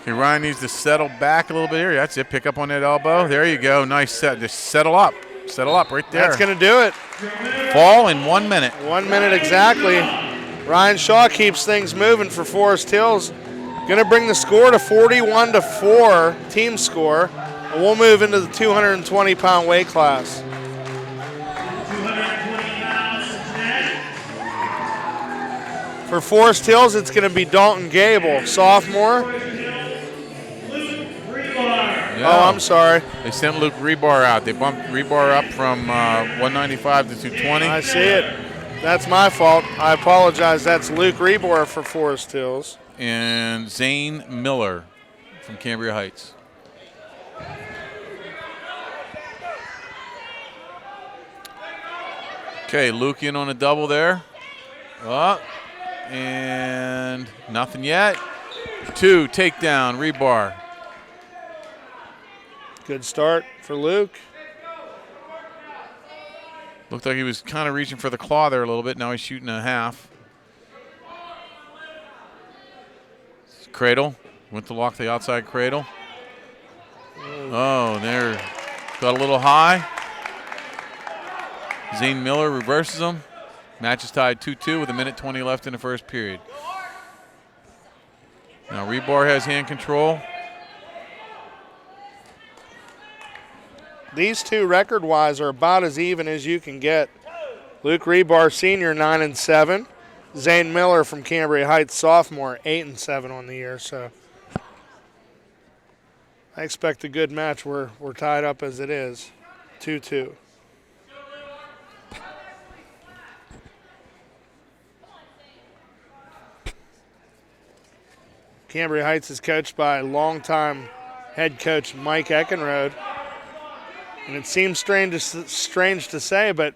Okay, Ryan needs to settle back a little bit here. That's it. Pick up on that elbow. There you go. Nice set. Just settle up. Settle up right there. That's going to do it. Fall in 1 minute. 1 minute exactly. Ryan Shaw keeps things moving for Forest Hills. Going to bring the score to 41-4, team score. And we'll move into the 220-pound weight class. 220 pounds next. For Forest Hills, it's going to be Dalton Gable, sophomore. Yeah. Oh, I'm sorry. They sent Luke Rebar out. They bumped Rebar up from 195 to 220. I see it. That's my fault. I apologize. That's Luke Rebar for Forest Hills. And Zane Miller from Cambria Heights. Okay, Luke in on a double there. Up. And nothing yet. 2, takedown, Rebar. Good start for Luke. Looked like he was kind of reaching for the claw there a little bit. Now he's shooting a half. Cradle. Went to lock the outside cradle. Oh, there. Got a little high. Zane Miller reverses him. Match is tied 2-2 with 1:20 left in the first period. Now Rebar has hand control. these two record-wise are about as even as you can get. Luke Rebar, senior, 9-7. Zane Miller from Cambria Heights, sophomore, 8-7 on the year. So I expect a good match. We're tied up as it is, 2-2. Cambria Heights is coached by longtime head coach Mike Eckenrode. And it seems strange to say, but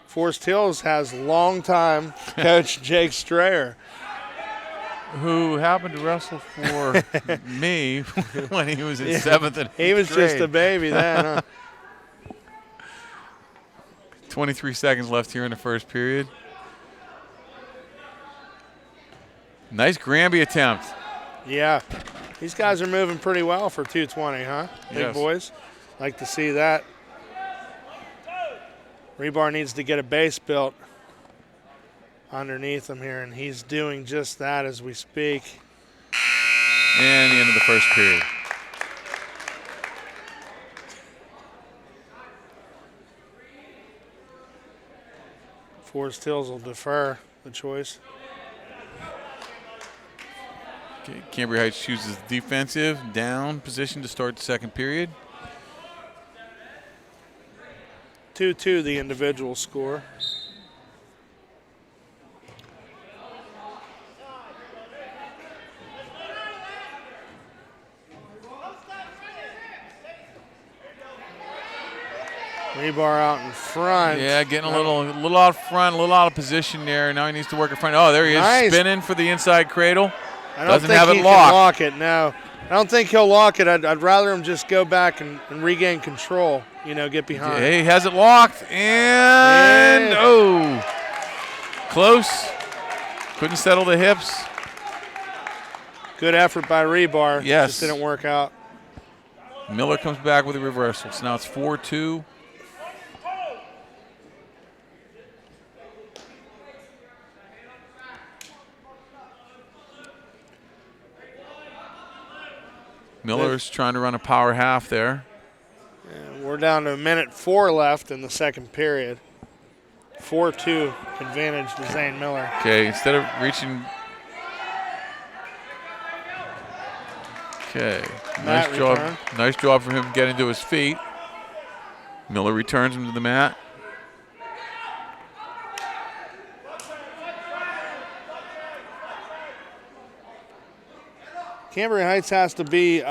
Forest Hills has longtime coach Jake Strayer, who happened to wrestle for me when he was in 7th and 8th He was grade. just a baby then, huh? 23 seconds left here in the first period. Nice Granby attempt. Yeah. These guys are moving pretty well for 220, huh? Big Yes. boys. Like to see that. Rebar needs to get a base built underneath him here, and he's doing just that as we speak. And the end of the first period. Forest Hills will defer the choice. Okay, Cambria Heights chooses defensive down position to start the second period. 2-2 the individual score. Rebar out in front. Yeah, getting a little out front, a little out of position there. Now he needs to work in front. Oh, there he is, Nice. spinning for the inside cradle. I don't Doesn't think have he it can locked. lock it, no. I don't think he'll lock it. I'd rather him just go back and regain control, get behind. Yeah, he has it locked, and Yeah. oh, close. Couldn't settle the hips. Good effort by Rebar. Yes. Just didn't work out. Miller comes back with a reversal. So now it's 4-2. Miller's trying to run a power half there. And we're down to 1:04 left in the second period. 4-2 advantage to Zane Miller. Okay, instead of reaching. Okay, Mat nice job. return. Nice job for him getting to his feet. Miller returns him to the mat. Cambria Heights has to be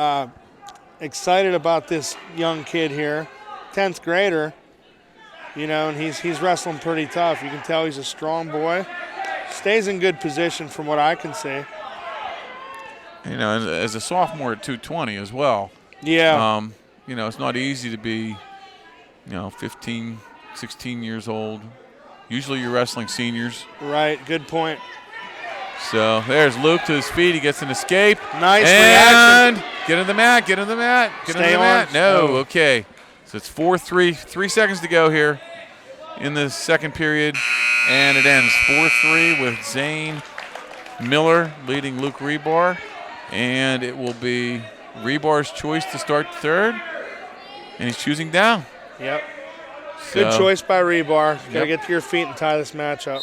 excited about this young kid here, 10th grader, and he's wrestling pretty tough. You can tell he's a strong boy. Stays in good position from what I can see. As a sophomore at 220 as well. Yeah. It's not easy to be, 15, 16 years old. Usually you're wrestling seniors. Right, good point. So there's Luke to his feet. He gets an escape. Nice and reaction. Get in the mat, get in the mat, get Stay in the mat. on. No, Oh. okay. So it's 4-3, 3 seconds to go here in the second period. And it ends 4-3 with Zane Miller leading Luke Rebar. And it will be Rebar's choice to start the third. And he's choosing down. Yep. Good So- choice by Rebar. Got to Yep. get to your feet and tie this match up.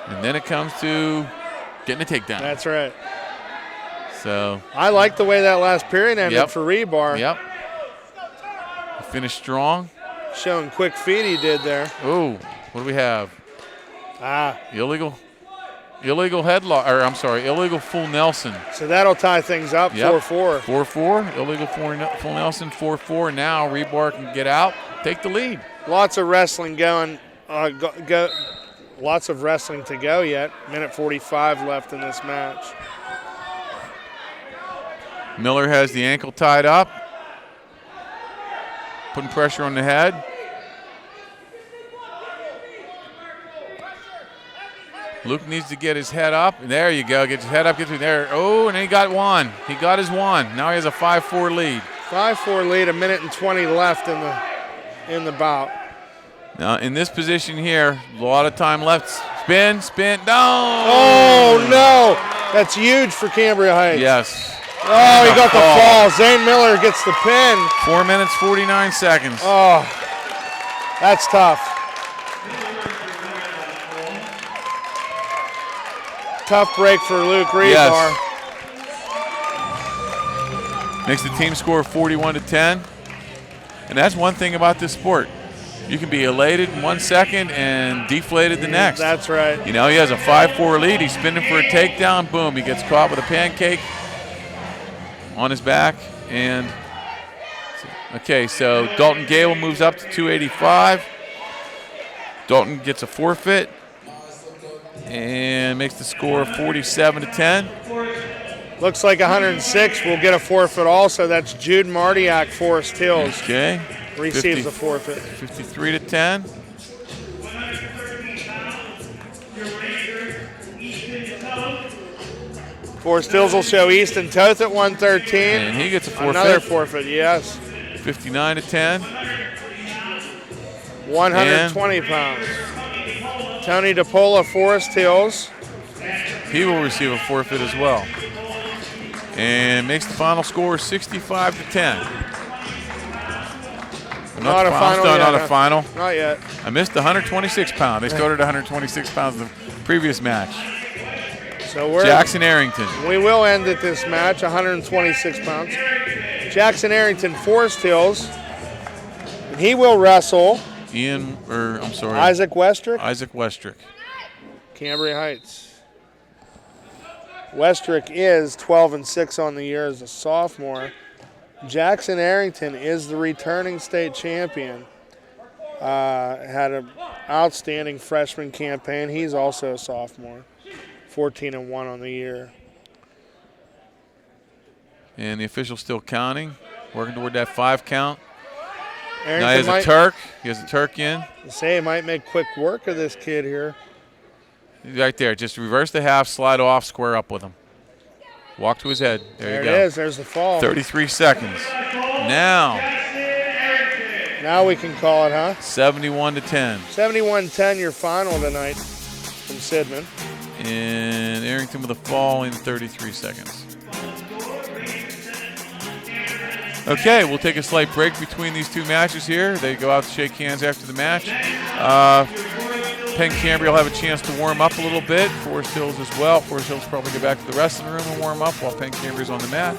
And then it comes to getting a takedown. That's right. So, I like the way that last period ended Yep. for Rebar. yep. Finished strong. Showing quick feet he did there. Oh, what do we have? Illegal Illegal full Nelson. So that'll tie things up, Yep. 4-4. 4-4, illegal full Nelson, 4-4. Now Rebar can get out, take the lead. Lots of wrestling going. Lots of wrestling to go yet. 1:45 left in this match. Miller has the ankle tied up, putting pressure on the head. Luke needs to get his head up. There you go. Get his head up. Get through there. Oh, and he got one. He got his one. Now he has a 5-4 lead. 5-4 lead, 1:20 left in the bout. Now in this position here, a lot of time left. Spin, no. Oh, no. That's huge for Cambria Heights. Yes. Oh, he got the fall. Zane Miller gets the pin. 4 minutes, 49 seconds. Oh, that's tough. Tough break for Luke Rebar. Yes. Makes the team score 41-10. And that's one thing about this sport. You can be elated in 1 second and deflated the next. That's right. You know, he has a 5-4 lead. He's spinning for a takedown. Boom, he gets caught with a pancake on his back. And, okay, so Dalton Gable moves up to 285. Dalton gets a forfeit and makes the score 47-10. Looks like 106 will get a forfeit also. That's Jude Martiak, Forest Hills. Okay. Receives a forfeit. 53-10. Forest Hills will show Easton Toth at 113. And he gets a forfeit. Another forfeit, yes. 59-10. 120 pounds. Tony DePola, Forest Hills. He will receive a forfeit as well. And makes the final score 65-10. Not a final yet. Not a final. Not yet. I missed the 126 pound. They started 126 pounds the previous match. So we're Jackson Arrington. We will end at this match, 126 pounds. Jackson Arrington, Forest Hills. And he will wrestle Isaac Westrick. Isaac Westrick. Cambria Heights. Westrick is 12-6 on the year as a sophomore. Jackson Arrington is the returning state champion. Had an outstanding freshman campaign. He's also a sophomore. 14-1 on the year. And the official's still counting, working toward that 5 count. Arrington now he has a Turk. He has a Turk in. Say he might make quick work of this kid here. Right there. Just reverse the half, slide off, square up with him. Walk to his head. There you go. There it is. There's the fall. 33 seconds. Now we can call it, huh? 71-10. 71-10, your final tonight from Sidman. And Arrington with a fall in 33 seconds. Okay, we'll take a slight break between these two matches here. They go out to shake hands after the match. Penn Cambria will have a chance to warm up a little bit. Forest Hills as well. Forest Hills probably go back to the rest of the room and warm up while Penn Cambria's on the mat.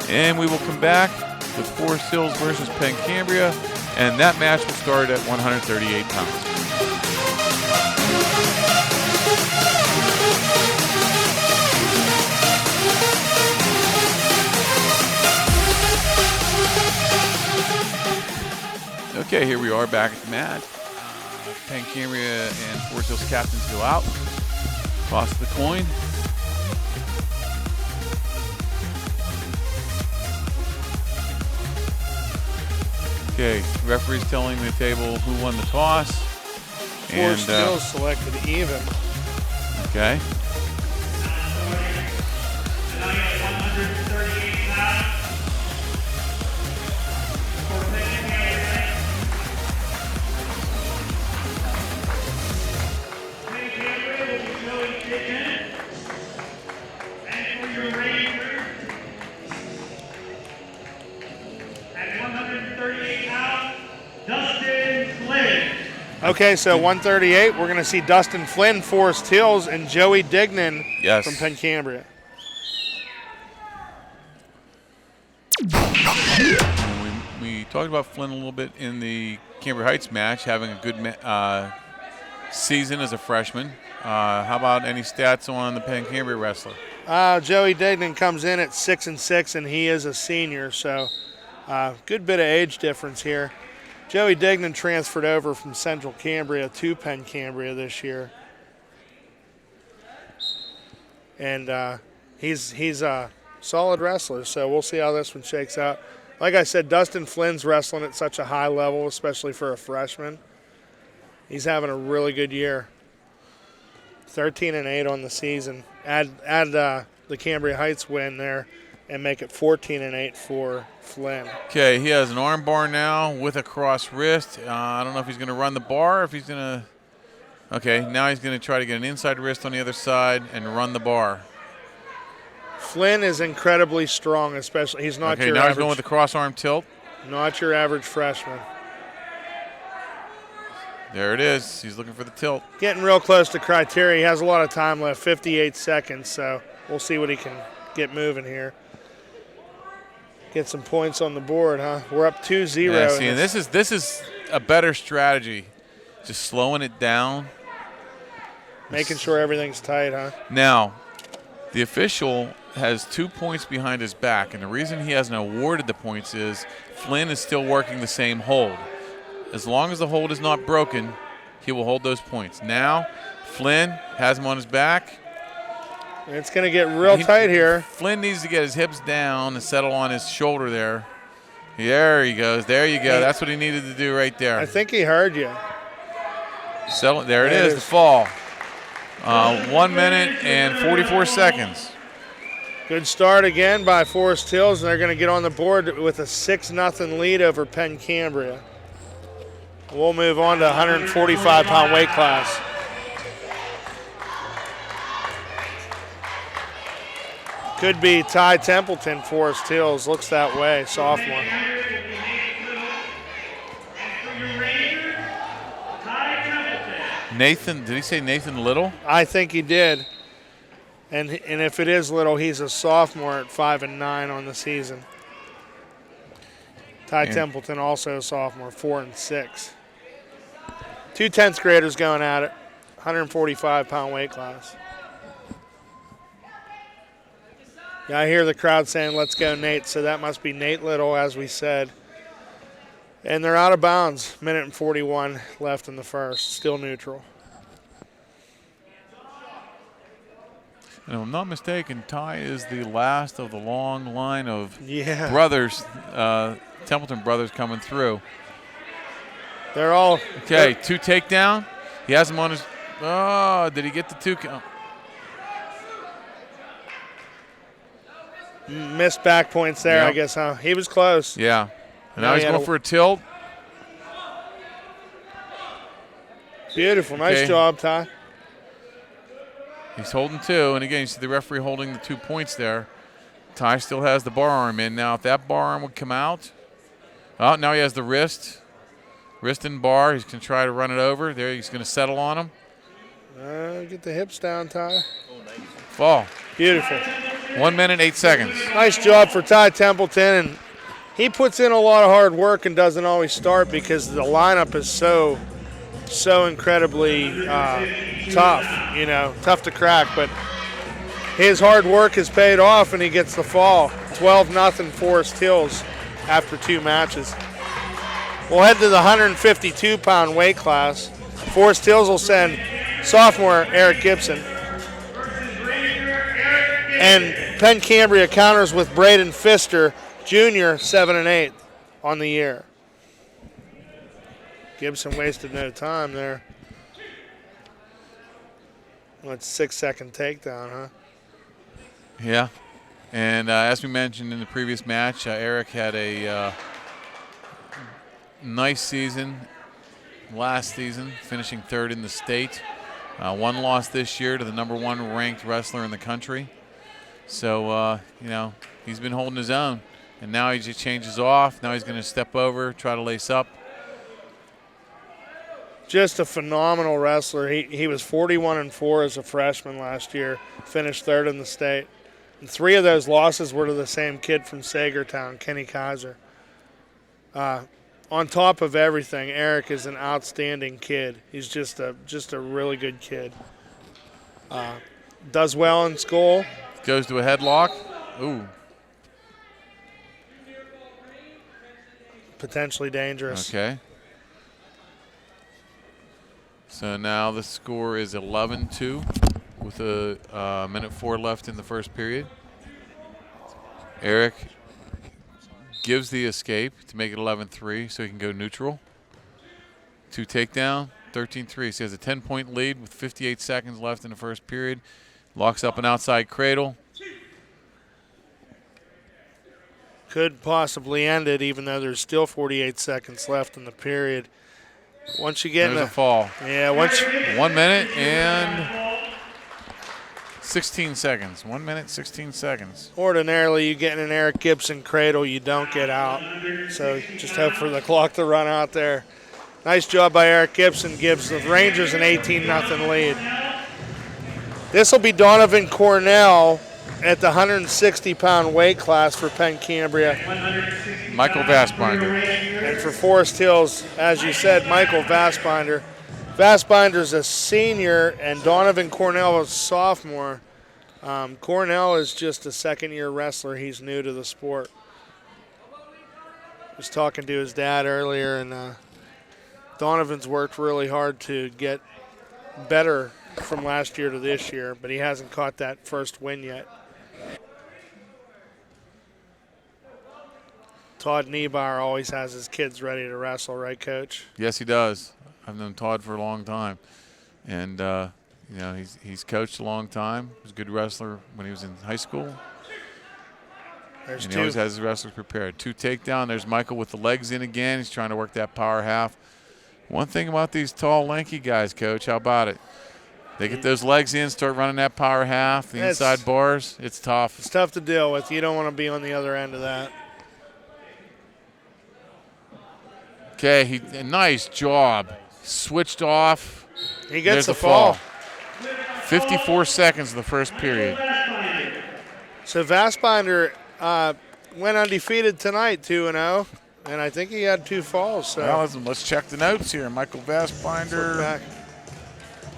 And we will come back with Forest Hills versus Penn Cambria, and that match will start at 138 pounds. Okay, here we are back at the mat. Penn Cambria and Forest Hills captains go out. Toss the coin. Okay, referee's telling the table who won the toss. Forest Hills selected even. Okay. Okay, so 138, we're going to see Dustin Flynn, Forest Hills, and Joey Dignan from Penn Cambria. We talked about Flynn a little bit in the Cambria Heights match, having a good season as a freshman. How about any stats on the Penn Cambria wrestler? Joey Dignan comes in at 6-6, and he is a senior, so good bit of age difference here. Joey Dignan transferred over from Central Cambria to Penn Cambria this year. And he's a solid wrestler, so we'll see how this one shakes out. Like I said, Dustin Flynn's wrestling at such a high level, especially for a freshman. He's having a really good year. 13-8 on the season. Add the Cambria Heights win there and make it 14-8 for Flynn. Okay, he has an arm bar now with a cross wrist. I don't know if he's going to run the bar, if he's going to. Okay, now he's going to try to get an inside wrist on the other side and run the bar. Flynn is incredibly strong, especially. He's not Okay, your now average, he's going with the cross-arm tilt. not your average freshman. There it is. He's looking for the tilt. Getting real close to criteria. He has a lot of time left, 58 seconds, so we'll see what he can get moving here. Get some points on the board, huh? We're up 2-0. Yeah, see, and this is a better strategy. Just slowing it down. Making sure everything's tight, huh? Now, the official has 2 points behind his back, and the reason he hasn't awarded the points is Flynn is still working the same hold. As long as the hold is not broken, he will hold those points. Now, Flynn has him on his back. It's going to get real tight here. Flynn needs to get his hips down and settle on his shoulder there. There he goes. There you go. That's what he needed to do right there. I think he heard you. Settle. There it is, the fall. 1 minute and 44 seconds. Good start again by Forest Hills, and they're going to get on the board with a 6-0 lead over Penn Cambria. We'll move on to 145-pound weight class. Could be Ty Templeton, Forest Hills. Looks that way, sophomore. Nathan, did he say Nathan Little? I think he did. And if it is Little, he's a sophomore at 5-9 on the season. Ty Templeton also a sophomore, 4-6. 2 10th graders going at it, 145-pound weight class. Yeah, I hear the crowd saying, "Let's go, Nate." So that must be Nate Little, as we said. And they're out of bounds. Minute and 41 left in the first. Still neutral. And if I'm not mistaken, Ty is the last of the long line of brothers, Templeton brothers coming through. They're all okay. 2 takedown. He has him on his. Oh, did he get the 2 count? Missed back points there, I guess, huh? He was close. Yeah. And now he's going for a tilt. Beautiful. Nice job, Ty. He's holding 2. And again, you see the referee holding the 2 points there. Ty still has the bar arm in. Now, if that bar arm would come out. Oh, now he has the wrist. Wrist and bar. He's going to try to run it over. There, he's going to settle on him. Get the hips down, Ty. Fall. Beautiful. 1 minute, 8 seconds. Nice job for Ty Templeton. And he puts in a lot of hard work and doesn't always start because the lineup is so incredibly tough, tough to crack. But his hard work has paid off, and he gets the fall. 12-0 Forest Hills after 2 matches. We'll head to the 152-pound weight class. Forest Hills will send sophomore Eric Gibson. And Penn Cambria counters with Braden Pfister, junior, 7-8 on the year. Gibson wasted no time there. Well, it's 6-second takedown, huh? Yeah. And as we mentioned in the previous match, Eric had a nice season last season, finishing 3rd in the state. 1 loss this year to the #1 ranked wrestler in the country. So, he's been holding his own. And now he just changes off. Now he's going to step over, try to lace up. Just a phenomenal wrestler. He was 41-4 as a freshman last year, finished 3rd in the state. And 3 of those losses were to the same kid from Sagertown, Kenny Kaiser. On top of everything, Eric is an outstanding kid. He's just a really good kid. Does well in school. Goes to a headlock. Ooh. Potentially dangerous. Okay. So now the score is 11-2 with a minute 4 left in the first period. Eric gives the escape to make it 11-3 so he can go neutral. 2 takedown, 13-3. So he has a 10-point lead with 58 seconds left in the first period. Locks up an outside cradle. Could possibly end it even though there's still 48 seconds left in the period. Once you get There's a fall. Yeah, 1 minute and 16 seconds. 1 minute, 16 seconds. Ordinarily, you get in an Eric Gibson cradle, you don't get out. So just hope for the clock to run out there. Nice job by Eric Gibson. Gives the Rangers an 18-0 lead. This will be Donovan Cornell at the 160-pound weight class for Penn Cambria. Michael Vassbinder. And for Forest Hills, as you said, Michael Vassbinder. Vassbinder's a senior, and Donovan Cornell is a sophomore. Cornell is just a second-year wrestler. He's new to the sport. I was talking to his dad earlier, and Donovan's worked really hard to get better from last year to this year, but he hasn't caught that first win yet. Todd Niebuhr always has his kids ready to wrestle, right, Coach? Yes, he does. I've known Todd for a long time, and you know, he's coached a long time. He was a good wrestler when he was in high school. There's and he always has his wrestlers prepared. 2 takedown. There's Michael with the legs in again. He's trying to work that power half. One thing about these tall, lanky guys, Coach, how about it? They get those legs in, start running that power half, the inside bars. It's tough. It's tough to deal with. You don't want to be on the other end of that. Okay, nice job. Switched off. He gets the fall. 54 seconds of the first period. So Vassbinder went undefeated tonight, 2-0, and I think he had 2 falls. So. Well, let's check the notes here. Michael Vassbinder.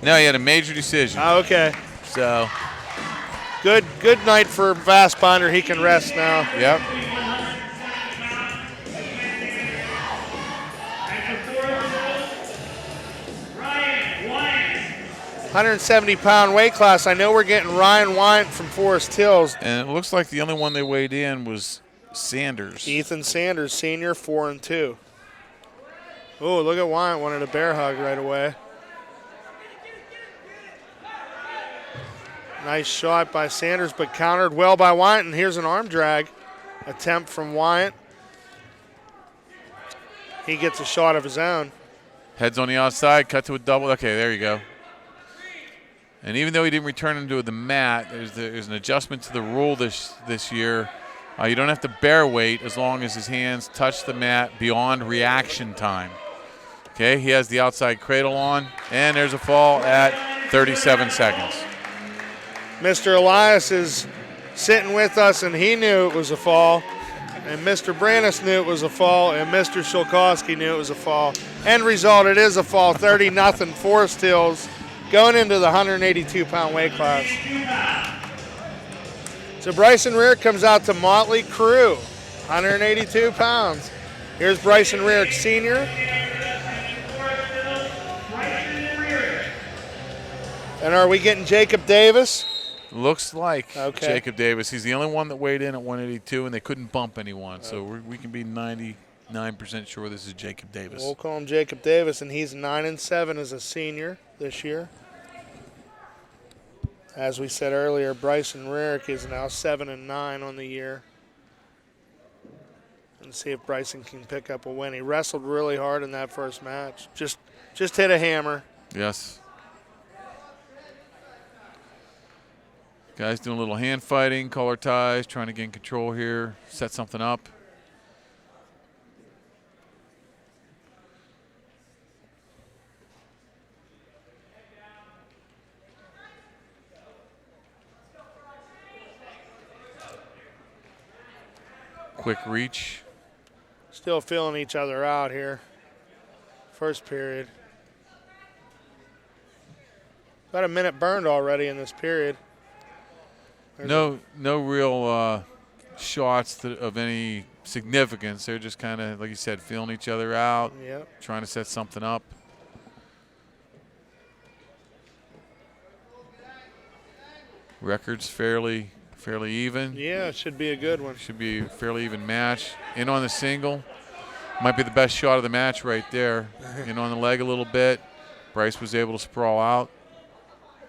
No, he had a major decision. Oh, okay. So good night for Vassbinder. He can rest now. Yep. 170-pound weight class. I know we're getting Ryan Wyant from Forest Hills. And it looks like the only one they weighed in was Sanders. Ethan Sanders, senior, 4-2. Oh, look at Wyant, wanted a bear hug right away. Nice shot by Sanders, but countered well by Wyant, and here's an arm drag attempt from Wyant. He gets a shot of his own. Heads on the outside, cut to a double. Okay, there you go. And even though he didn't return him to the mat, there's an adjustment to the rule this year. You don't have to bear weight as long as his hands touch the mat beyond reaction time. Okay, he has the outside cradle on, and there's a fall at 37 seconds. Mr. Elias is sitting with us, and he knew it was a fall. And Mr. Brannis knew it was a fall, and Mr. Shulkowski knew it was a fall. End result, it is a fall, 30-0 Forest Hills, going into the 182-pound weight class. So Bryson Rearick comes out to Motley Crew, 182 pounds. Here's Bryson Rearick, senior. And are we getting Jacob Davis? Looks like okay. Jacob Davis. He's the only one that weighed in at 182, and they couldn't bump anyone. So we can be 99% sure this is Jacob Davis. We'll call him Jacob Davis, and he's 9-7 as a senior this year. As we said earlier, Bryson Rearick is now 7-9 on the year. And see if Bryson can pick up a win. He wrestled really hard in that first match. Just hit a hammer. Yes. Guys doing a little hand fighting, collar ties, trying to gain control here, set something up. Quick reach. Still feeling each other out here. First period. About a minute burned already in this period. No real shots of any significance. They're just kind of, like you said, feeling each other out, trying to set something up. Records fairly even. Yeah, it should be a good one. Should be a fairly even match. In on the single. Might be the best shot of the match right there. In on the leg a little bit. Bryce was able to sprawl out,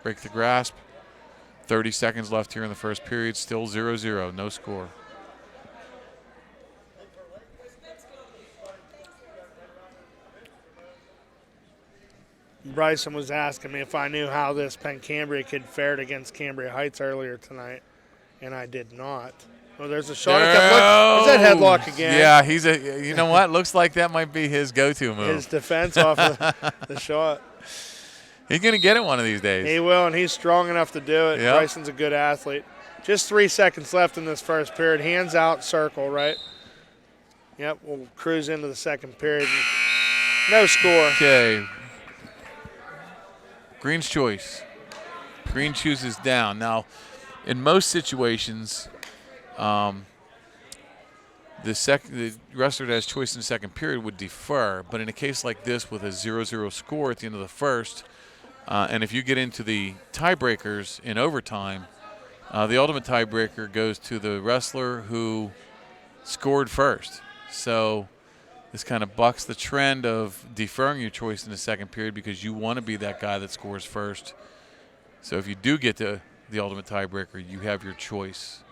break the grasp. 30 seconds left here in the first period. Still 0-0, no score. Bryson was asking me if I knew how this Penn Cambria kid fared against Cambria Heights earlier tonight, and I did not. Oh, there's a shot. He's that headlock again. Yeah, you know what? Looks like that might be his go-to move. His defense off of the shot. He's going to get it one of these days. He will, and he's strong enough to do it. Yep. Bryson's a good athlete. Just 3 seconds left in this first period. Hands out, circle, right? Yep, we'll cruise into the second period. No score. Okay. Green's choice. Green chooses down. Now, in most situations, the wrestler that has choice in the second period would defer. But in a case like this with a 0-0 score at the end of the first, and if you get into the tiebreakers in overtime, the ultimate tiebreaker goes to the wrestler who scored first. So this kind of bucks the trend of deferring your choice in the second period because you want to be that guy that scores first. So if you do get to the ultimate tiebreaker, you have your choice.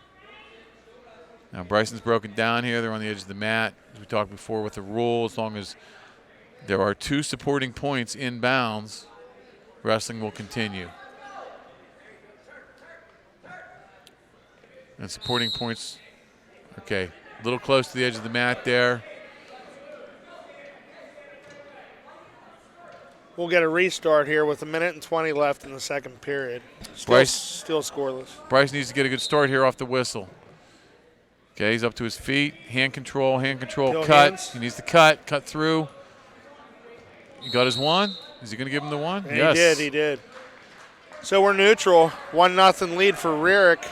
Now Bryson's broken down here. They're on the edge of the mat. As we talked before with the rule, as long as there are 2 supporting points in bounds, wrestling will continue. And supporting points, okay, a little close to the edge of the mat there. We'll get a restart here with 1:20 left in the second period. Still scoreless. Bryce needs to get a good start here off the whistle. Okay, he's up to his feet. Hand control, Kill cut. hands. He needs to cut through. He got his one. Is he going to give him the one? And Yes. He did. So we're neutral. 1-0 lead for Rarick.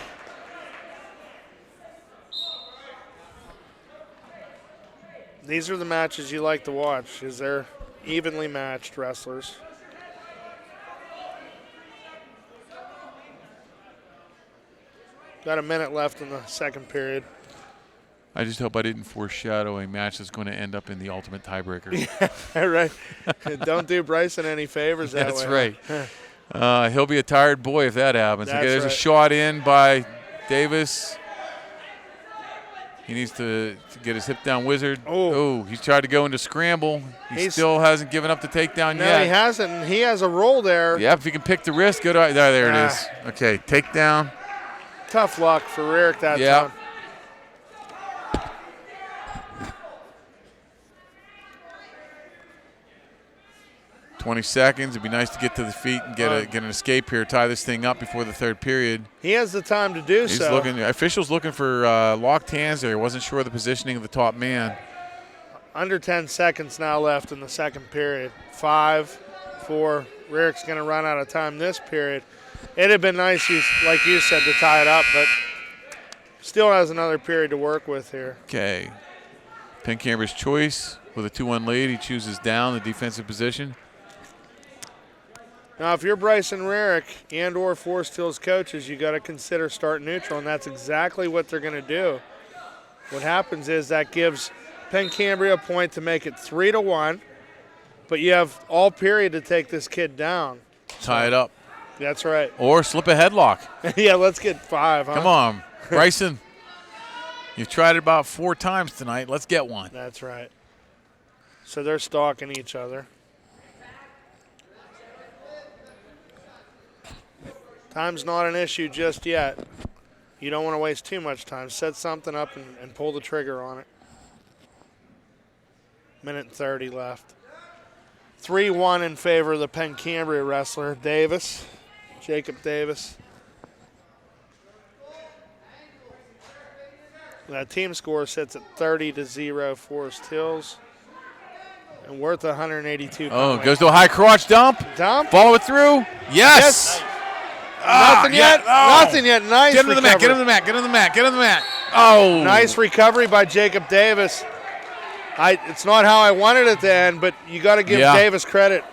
These are the matches you like to watch because they're evenly matched wrestlers. Got a minute left in the second period. I just hope I didn't foreshadow a match that's going to end up in the ultimate tiebreaker. Yeah, right. Don't do Bryson any favors that That's way. right. He'll be a tired boy if that happens. That's Okay, there's right. a shot in by Davis. He needs to get his hip down wizard. Oh, he's tried to go into scramble. He still hasn't given up the takedown yet. No, he hasn't. He has a roll there. Yeah, if he can pick the wrist, go to there it is. Okay, takedown. Tough luck for Rarick that time. 20 seconds. It'd be nice to get to the feet and get an escape here, tie this thing up before the third period. He has the time to do He's so. Officials looking for locked hands there. He wasn't sure of the positioning of the top man. Under 10 seconds now left in the second period. 5, 4. Rarick's going to run out of time this period. It'd have been nice, like you said, to tie it up, but still has another period to work with here. Okay. Penn Cambria's choice with a 2-1 lead. He chooses down the defensive position. Now, if you're Bryson Rarick and or Forest Hills coaches, you got to consider start neutral, and that's exactly what they're going to do. What happens is that gives Penn Cambria a point to make it 3-1, but you have all period to take this kid down. Tie it up. That's right. Or slip a headlock. Yeah, let's get 5, huh? Come on, Bryson. You've tried it about 4 times tonight. Let's get one. That's right. So they're stalking each other. Time's not an issue just yet. You don't want to waste too much time. Set something up and pull the trigger on it. 1:30 left. 3-1 in favor of the Penn Cambria wrestler, Davis, Jacob Davis. That team score sits at 30-0 Forest Hills. And worth 182 Oh, goes to a high crotch dump. Dump. Follow it through. Yes. Nothing yet. Oh. Nothing yet. Nice Get him to the mat. recovery. Get him to the mat. Get him to the mat. Get him to the mat. Oh. Nice recovery by Jacob Davis. It's not how I wanted it to end, but you got to give Davis credit.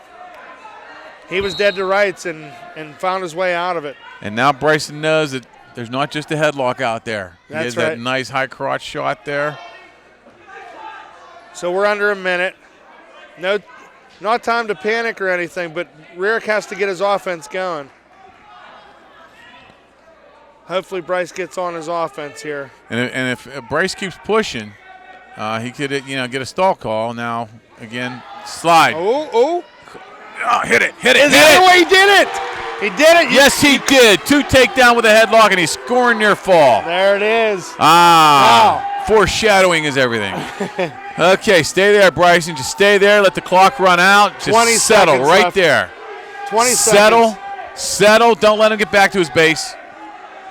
He was dead to rights and found his way out of it. And now Bryson knows that there's not just a headlock out there. He has that nice high crotch shot there. So we're under a minute. No, not time to panic or anything, but Rarick has to get his offense going. Hopefully Bryce gets on his offense here. And if Bryce keeps pushing, he could get a stall call. Now, again, slide. Oh. Hit it. Is that the way he did it? He did it. Yes, he did. 2 takedown with a headlock, and he's scoring near fall. There it is. Wow. Foreshadowing is everything. Okay, stay there, Bryson. Just stay there. Let the clock run out. Just 20 settle seconds right left. there. 20 Settle. seconds. Settle. Don't let him get back to his base.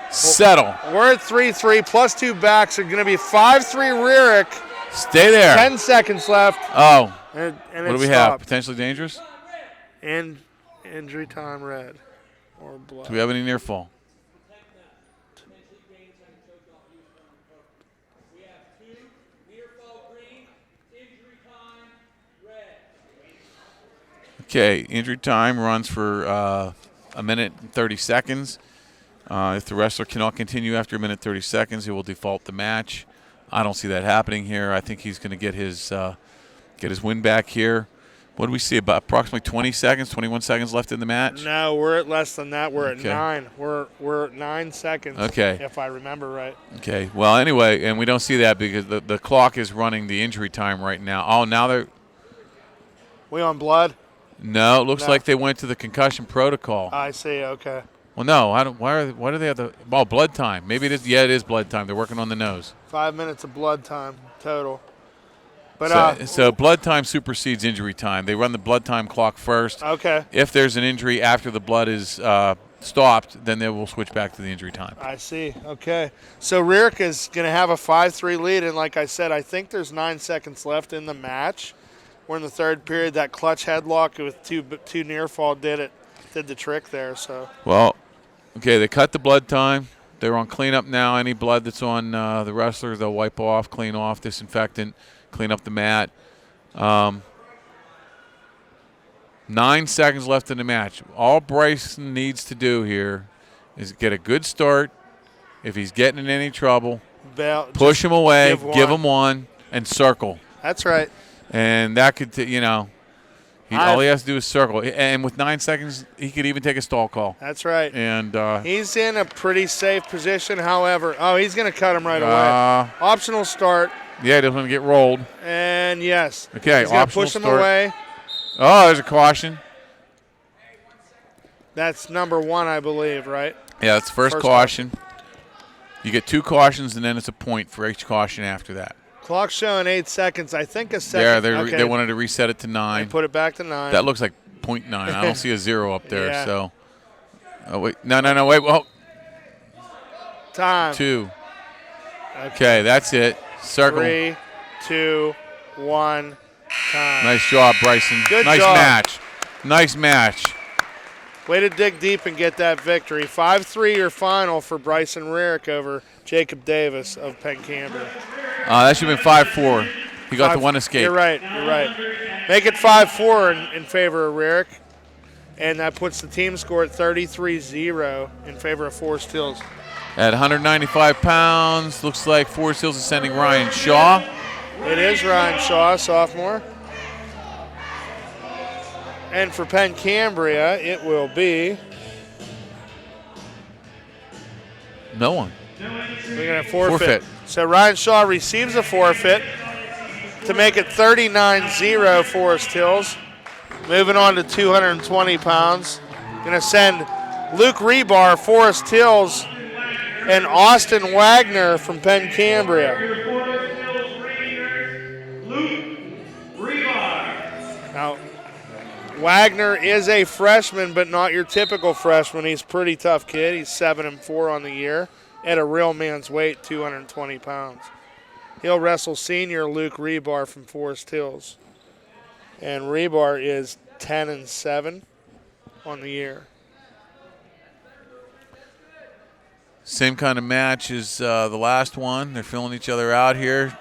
Settle. We're at 3-3. Plus 2 backs are going to be 5-3 Rurick. Stay there. 10 seconds left. Oh. And What do we have? Potentially dangerous? And injury time red or blood. Do we have any near fall? Okay, injury time runs for a minute and 30 seconds. If the wrestler cannot continue after a minute 30 seconds, he will default the match. I don't see that happening here. I think he's going to get his win back here. What do we see? About approximately 20 seconds, 21 seconds left in the match? No, we're at less than that. We're Okay. at 9. We're at 9 seconds. Okay. If I remember right. Okay. Well, anyway, and we don't see that because the clock is running the injury time right now. Oh, now they're We on blood? no. It looks No. like they went to the concussion protocol. I see. Okay. Well, no. I don't. Why do they have the? Oh, blood time. Maybe it is. Yeah, it is blood time. They're working on the nose. 5 minutes of blood time total. But So blood time supersedes injury time. They run the blood time clock first. okay. If there's an injury after the blood is stopped, then they will switch back to the injury time. I see. Okay. So Rurick is going to have a 5-3 lead, and like I said, I think there's 9 seconds left in the match. We're in the third period. That clutch headlock with two near fall did the trick there. So. Well, okay, they cut the blood time. They're on cleanup now. Any blood that's on the wrestler, they'll wipe off, clean off, disinfectant, clean up the mat. 9 seconds left in the match. All Bryson needs to do here is get a good start. If he's getting in any trouble, push him away, give him one, and circle. That's right. And that could, all he has to do is circle. And with 9 seconds, he could even take a stall call. That's right. And he's in a pretty safe position. However, he's going to cut him right away. Optional start. Yeah, he doesn't want to get rolled. And yes. Okay, he's going to optional push him start. away. Oh, there's a caution. That's number 1, I believe, right? Yeah, that's the first caution. You get 2 cautions, and then it's a point for each caution after that. Clock showing 8 seconds. I think a second. Yeah, they wanted to reset it to 9. They put it back to 9. That looks like 0.9. I don't see a 0 up there. Yeah. So, wait, no, wait. Well, Time. 2. Okay, that's it. Circle. 3, 2, 1. Time. Nice job, Bryson. Good nice job. match. Nice match. Way to dig deep and get that victory. 5-3 your final for Bryson Rurick over Jacob Davis of Penn Cambria. That should have been 5-4. He got the one escape. You're right. Make it 5-4 in favor of Rurick. And that puts the team score at 33-0 in favor of Forest Hills. At 195 pounds, looks like Forest Hills is sending Ryan Shaw. It is Ryan Shaw, sophomore. And for Penn Cambria, it will be No one. we're going to forfeit. So Ryan Shaw receives a forfeit to make it 39-0 Forest Hills. Moving on to 220 pounds. Going to send Luke Rebar, Forest Hills, and Austin Wagner from Penn Cambria. Now, Wagner is a freshman, but not your typical freshman. He's a pretty tough kid. He's 7-4 on the year at a real man's weight, 220 pounds. He'll wrestle senior Luke Rebar from Forest Hills. And Rebar is 10-7 on the year. Same kind of match as the last one. They're filling each other out here.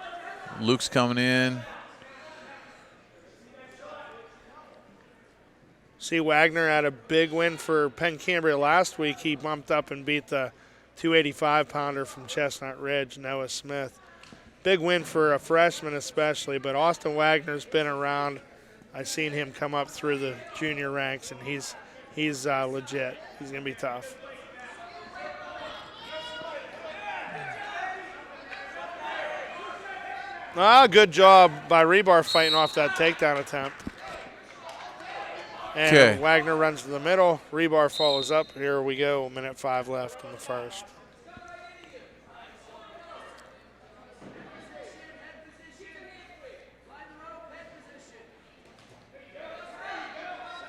Luke's coming in. See, Wagner had a big win for Penn Cambria last week. He bumped up and beat the 285-pounder from Chestnut Ridge, Noah Smith. Big win for a freshman especially, but Austin Wagner's been around. I've seen him come up through the junior ranks, and he's legit. He's going to be tough. Good job by Rebar fighting off that takedown attempt. And Okay. Wagner runs to the middle. Rebar follows up. Here we go. 1:05 left in the first.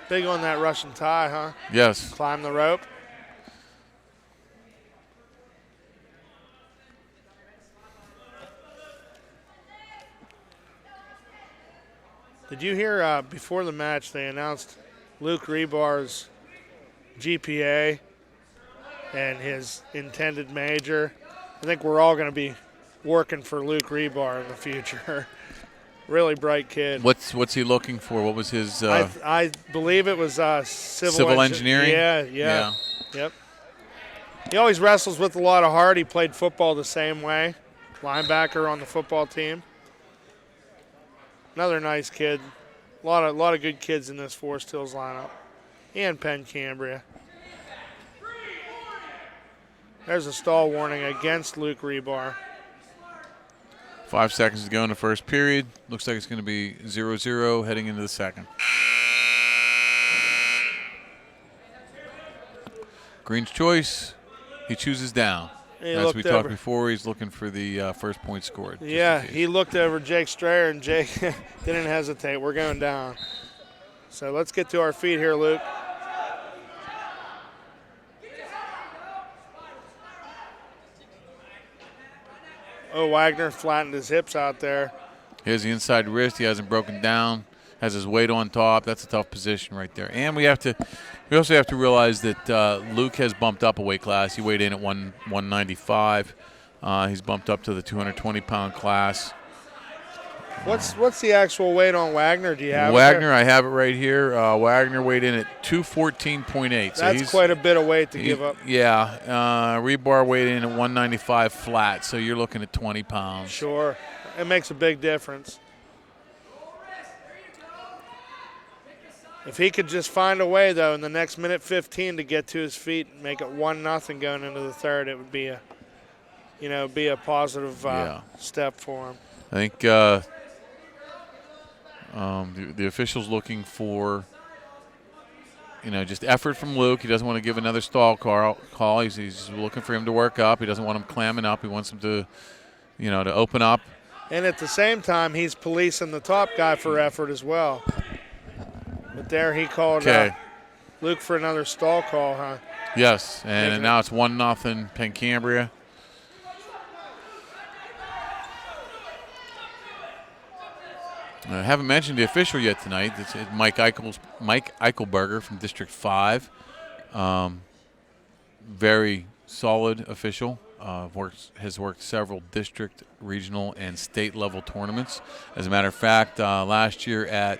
Big on that Russian tie, huh? Yes. Climb the rope. Did you hear before the match they announced Luke Rebar's GPA and his intended major? I think we're all going to be working for Luke Rebar in the future. Really bright kid. What's he looking for? What was his? I believe it was civil engineering. Yeah. Yep. He always wrestles with a lot of heart. He played football the same way. Linebacker on the football team. Another nice kid. A lot of good kids in this Forest Hills lineup. And Penn Cambria. There's a stall warning against Luke Rebar. 5 seconds to go in the first period. Looks like it's going to be 0-0 heading into the second. Green's choice. He chooses down. As we talked before, he's looking for the first point scored. Yeah, he looked over Jake Strayer, and Jake didn't hesitate. We're going down. So let's get to our feet here, Luke. Oh, Wagner flattened his hips out there. Here's the inside wrist. He hasn't broken down. Has his weight on top. That's a tough position right there. And we also have to realize that Luke has bumped up a weight class. He weighed in at 195. He's bumped up to the 220-pound class. What's the actual weight on Wagner? Do you have Wagner? I have it right here. Wagner weighed in at 214.8. So that's quite a bit of weight to give up. Yeah. Rebar weighed in at 195 flat. So you're looking at 20 pounds. Sure. It makes a big difference. If he could just find a way, though, in the next minute 15 to get to his feet and make it 1-0 going into the third, it would be a positive step for him. I think the official's looking for, just effort from Luke. He doesn't want to give another stall call. He's looking for him to work up. He doesn't want him clamming up. He wants him to, to open up. And at the same time, he's policing the top guy for effort as well. But there he called Luke for another stall call, huh? Yes, and now it's 1-0 Penn Cambria. I haven't mentioned the official yet tonight. It's Mike Eichelberger from District 5. Very solid official. Has worked several district, regional, and state level tournaments. As a matter of fact, last year at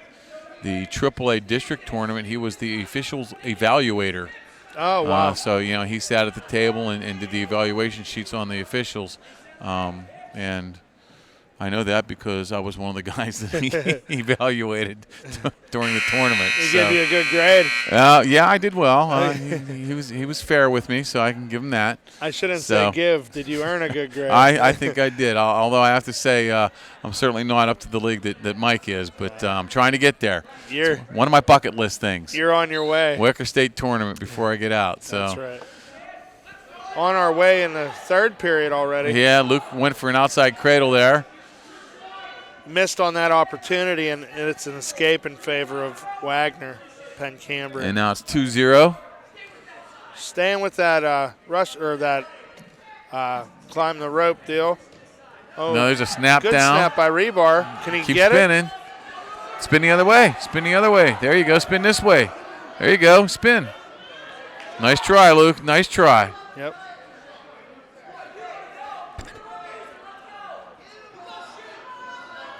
the AAA district tournament, he was the officials evaluator. Oh, wow. So, he sat at the table and did the evaluation sheets on the officials. And I know that because I was one of the guys that he evaluated during the tournament. He gave you a good grade. Yeah, I did well. He was fair with me, so I can give him that. I shouldn't say give. Did you earn a good grade? I think I did, although I have to say I'm certainly not up to the league that Mike is, but I'm trying to get there. It's one of my bucket list things. You're on your way. Wicker State tournament before I get out. So. That's right. On our way in the third period already. Yeah, Luke went for an outside cradle there. Missed on that opportunity, and it's an escape in favor of Wagner, Penn Cambria. And now it's 2-0. Staying with that rush or that climb the rope deal. Oh, no, there's a snap good down. Good snap by Rebar. Can he Keep get spinning. It? Spin the other way. Spin the other way. There you go. Spin this way. There you go. Spin. Nice try, Luke. Nice try. Yep.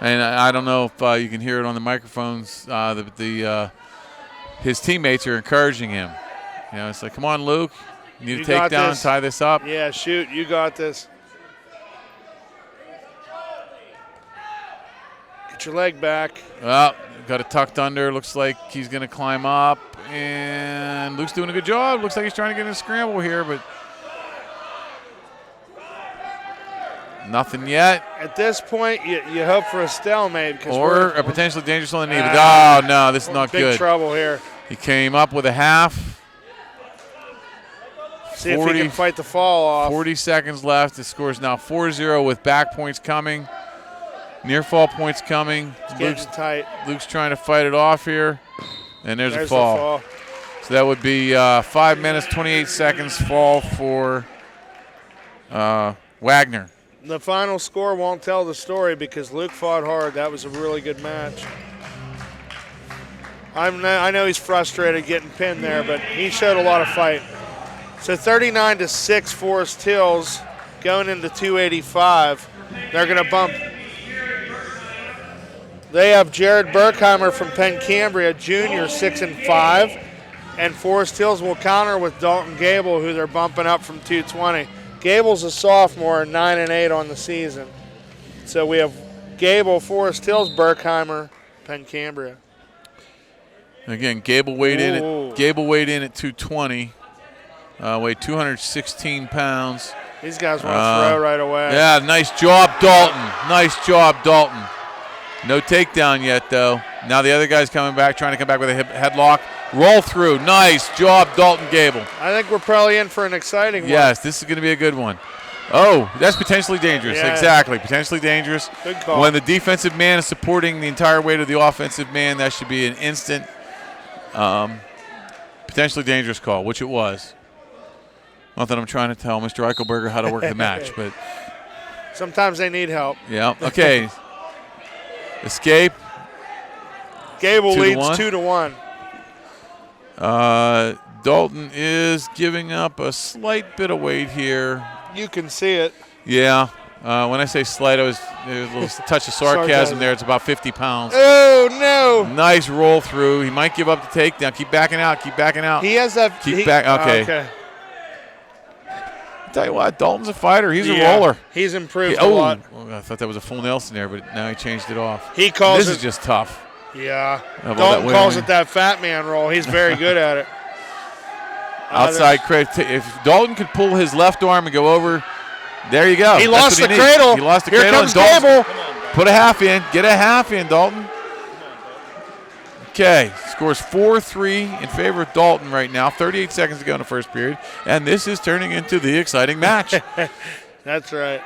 And I don't know if you can hear it on the microphones. His teammates are encouraging him. It's like, come on, Luke. You need to take down and tie this up. Yeah, shoot. You got this. Get your leg back. Well, got it tucked under. Looks like he's going to climb up. And Luke's doing a good job. Looks like he's trying to get in a scramble here, but nothing yet. At this point, you hope for a stalemate. Or a potentially dangerous on the knee. But, no, this is not good. Big trouble here. He came up with a half. See if he can fight the fall off. 40 seconds left. The score is now 4-0 with back points coming. Near fall points coming. It's getting tight. Luke's trying to fight it off here. And there's a fall. The fall. So that would be 5 minutes, 28 seconds fall for Wagner. The final score won't tell the story because Luke fought hard. That was a really good match. I know he's frustrated getting pinned there, but he showed a lot of fight. So 39-6 Forest Hills going into 285. They're going to bump. They have Jared Berkheimer from Penn Cambria, junior, 6-5. And Forest Hills will counter with Dalton Gable, who they're bumping up from 220. Gable's a sophomore, 9-8 on the season. So we have Gable, Forest Hills, Berkheimer, Penn Cambria. Again, Gable weighed in at 220. Weighed 216 pounds. These guys want to throw right away. Yeah, nice job, Dalton. Nice job, Dalton. No takedown yet, though. Now the other guy's coming back, trying to come back with a headlock. Roll through. Nice job, Dalton Gable. I think we're probably in for an exciting one. Yes, this is going to be a good one. Oh, that's potentially dangerous. Yeah. Exactly, potentially dangerous. Good call. When the defensive man is supporting the entire weight of the offensive man, that should be an instant potentially dangerous call, which it was. Not that I'm trying to tell Mr. Eichelberger how to work the match, but sometimes they need help. Yeah. Okay. Escape. Gable leads 2-1. Dalton is giving up a slight bit of weight here. You can see it. Yeah. When I say slight, there's a little touch of sarcasm there. It's about 50 pounds. Oh, no. Nice roll through. He might give up the takedown. Keep backing out. Keep backing out. He has that. Keep back. Okay. Okay. Tell you what, Dalton's a fighter. He's a roller. He's improved a lot. Oh, I thought that was a full Nelson there, but now he changed it off. He calls this it. is just tough. Yeah. Dalton calls it that fat man roll. He's very good at it. Outside cradle. If Dalton could pull his left arm and go over, there you go. He lost the needs. cradle. He lost the Here cradle. comes Gable. Put a half in. Get a half in, Dalton. Okay, scores 4-3 in favor of Dalton right now. 38 seconds to go in the first period, and this is turning into the exciting match. That's right.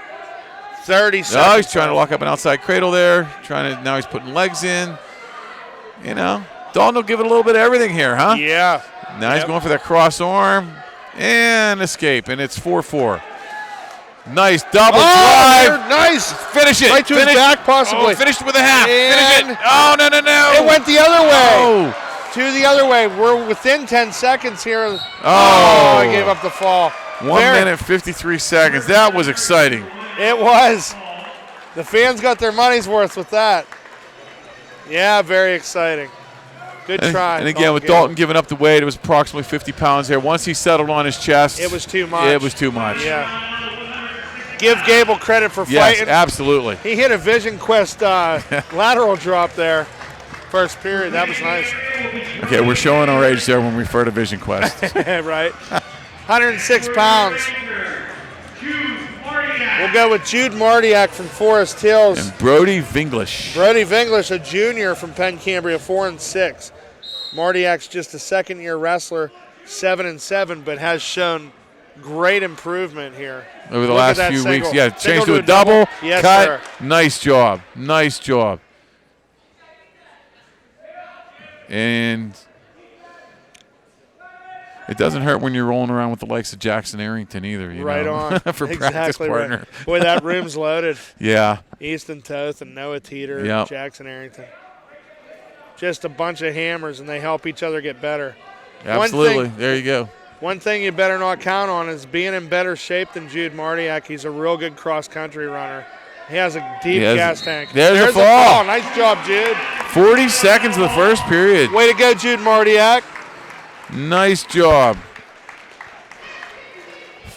30 seconds. Oh, he's trying to lock up an outside cradle there. Now he's putting legs in. You know, Dalton will give it a little bit of everything here, huh? Yeah. Now he's going for that cross arm and escape, and it's 4-4. Nice double drive. Nice. Finish it. Right to his back, possibly. Oh, finished with a half. And finish it. Oh, no. It went the other way. Oh. To the other way. We're within 10 seconds here. Oh. I gave up the fall. 1 minute, 53 seconds. That was exciting. It was. The fans got their money's worth with that. Yeah, very exciting. Good try. And again, with Dalton giving up the weight, it was approximately 50 pounds there. Once he settled on his chest, it was too much. It was too much. Yeah. Give Gable credit for yes, fighting. Absolutely. He hit a Vision Quest lateral drop there. First period. That was nice. Okay, we're showing our age there when we refer to Vision Quest. Right. 106 pounds. We'll go with Jude Martiak from Forest Hills. And Brody Vinglish. Brody Vinglish, a junior from Penn Cambria, 4-6. Martiak's just a second-year wrestler, 7-7, but has shown great improvement here. Over the last few weeks. Yeah, changed to a double. double. Yes, cut. Sir. Nice job. Nice job. And it doesn't hurt when you're rolling around with the likes of Jackson Arrington either. You right know, on. for exactly practice partner. Right. Boy, that room's loaded. Yeah. Easton Toth and Noah Teeter, yep. Jackson Arrington. Just a bunch of hammers, and they help each other get better. Absolutely. There you go. One thing you better not count on is being in better shape than Jude Martiak. He's a real good cross-country runner. He has a deep gas tank. There's a fall. Nice job, Jude. 40 seconds of the first period. Way to go, Jude Martiak. Nice job.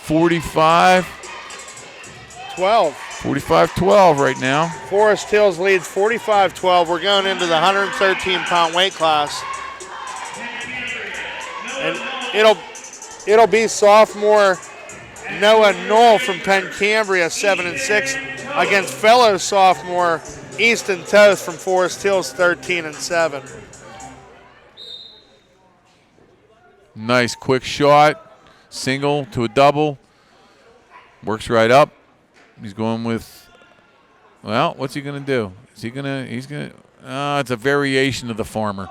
45-12 right now. Forest Hills leads 45-12. We're going into the 113-pound weight class. And it'll be sophomore Noah Knoll from Penn Cambria, 7-6, against fellow sophomore Easton Toth from Forest Hills, 13-7. Nice quick shot. Single to a double. Works right up. He's going with, well, what's he going to do? Is he going to, he's going to, it's a variation of the farmer.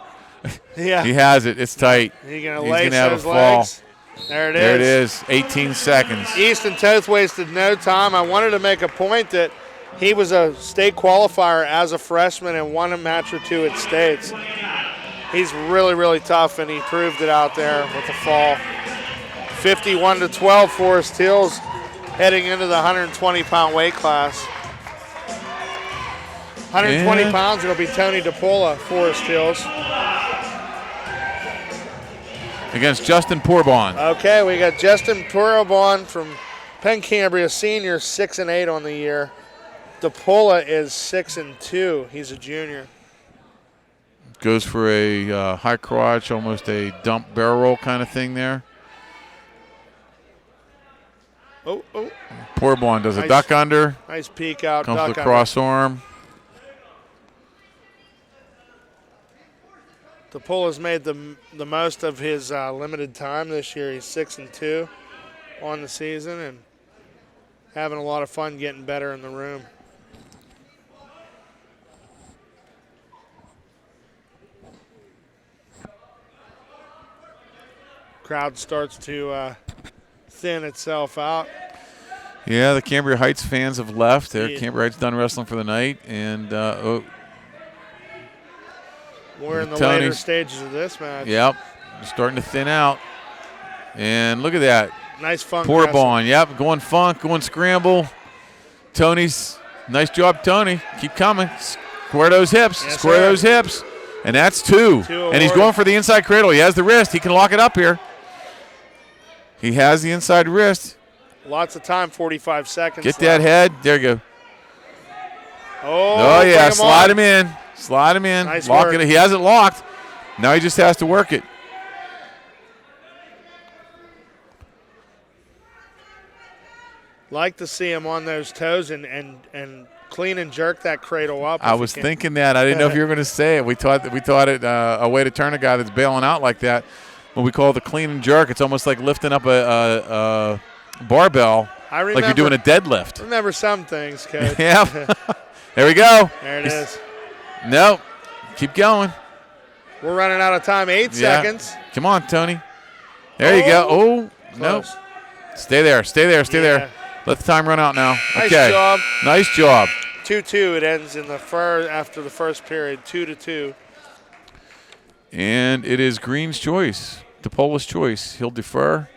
Yeah. He has it. It's tight. He's going to He's lace gonna have those a fall. legs. There it is. There it is. 18 seconds. Easton Toth wasted no time. I wanted to make a point that he was a state qualifier as a freshman and won a match or two at states. He's really, really tough, and he proved it out there with the fall. 51-12, Forest Hills heading into the 120-pound weight class. 120 pounds, it'll be Tony DePola, Forest Hills. Against Justin Pourbon. Okay, we got Justin Pourbon from Penn Cambria, senior, 6-8 on the year. DePola is 6-2. He's a junior. Goes for a high crotch, almost a dump barrel roll kind of thing there. Oh. Pourbon does Nice. a duck under. Nice peek out. Comes duck to the under. cross arm. DePola's made the most of his limited time this year. He's 6-2 on the season and having a lot of fun getting better in the room. Crowd starts to thin itself out. Yeah, the Cambria Heights fans have left. Yeah. Cambria Heights done wrestling for the night. And, We're in the Tony's- later stages of this match. yep, starting to thin out. And look at that. Nice funk. Pourbon, yep, going funk, going scramble. Tony's, nice job, Tony. Keep coming. Square those hips, Yes, square sir. those hips. And that's two. Two And he's awarded. going for the inside cradle. He has the wrist. He can lock it up here. He has the inside wrist. Lots of time, 45 seconds. Get that head. There you go. Oh, Oh, yeah, bring slide on. him in. Slide him in. Nice Lock work. it. He has it locked. Now he just has to work it. Like to see him on those toes and clean and jerk that cradle up. I if he was can. thinking that. I didn't know if you were going to say it. We taught it a way to turn a guy that's bailing out like that. What we call the clean and jerk. It's almost like lifting up a barbell, I like you're doing a deadlift. Remember some things, Coach. Yeah. There we go. There it is. Nope. Keep going. We're running out of time. 8 Yeah. seconds. Come on, Tony. There you go. Oh, no. Close. Stay there. Stay there. Stay Yeah. there. Let the time run out now. Nice Okay. job. Nice job. 2-2. It ends in the after the first period. 2-2. And it is Green's choice, DePola's choice. He'll defer.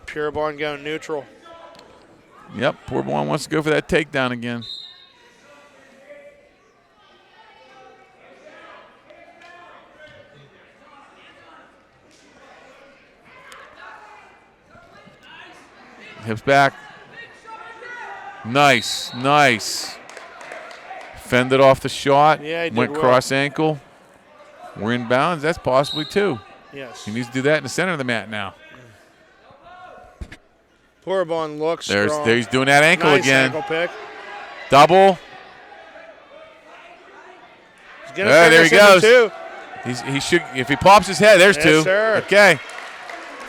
Pourbon going neutral. Yep, Pourbon wants to go for that takedown again. Hips back. Nice, nice. Fended off the shot. Yeah, he did went well. cross ankle. We're in bounds. That's possibly two. Yes. He needs to do that in the center of the mat now. Pourbon looks There strong. he's doing that ankle Nice again. ankle pick. Double. He's gonna Yeah, there he finish into goes. two. He should, if he pops his head, there's Yes, two. sir. Okay.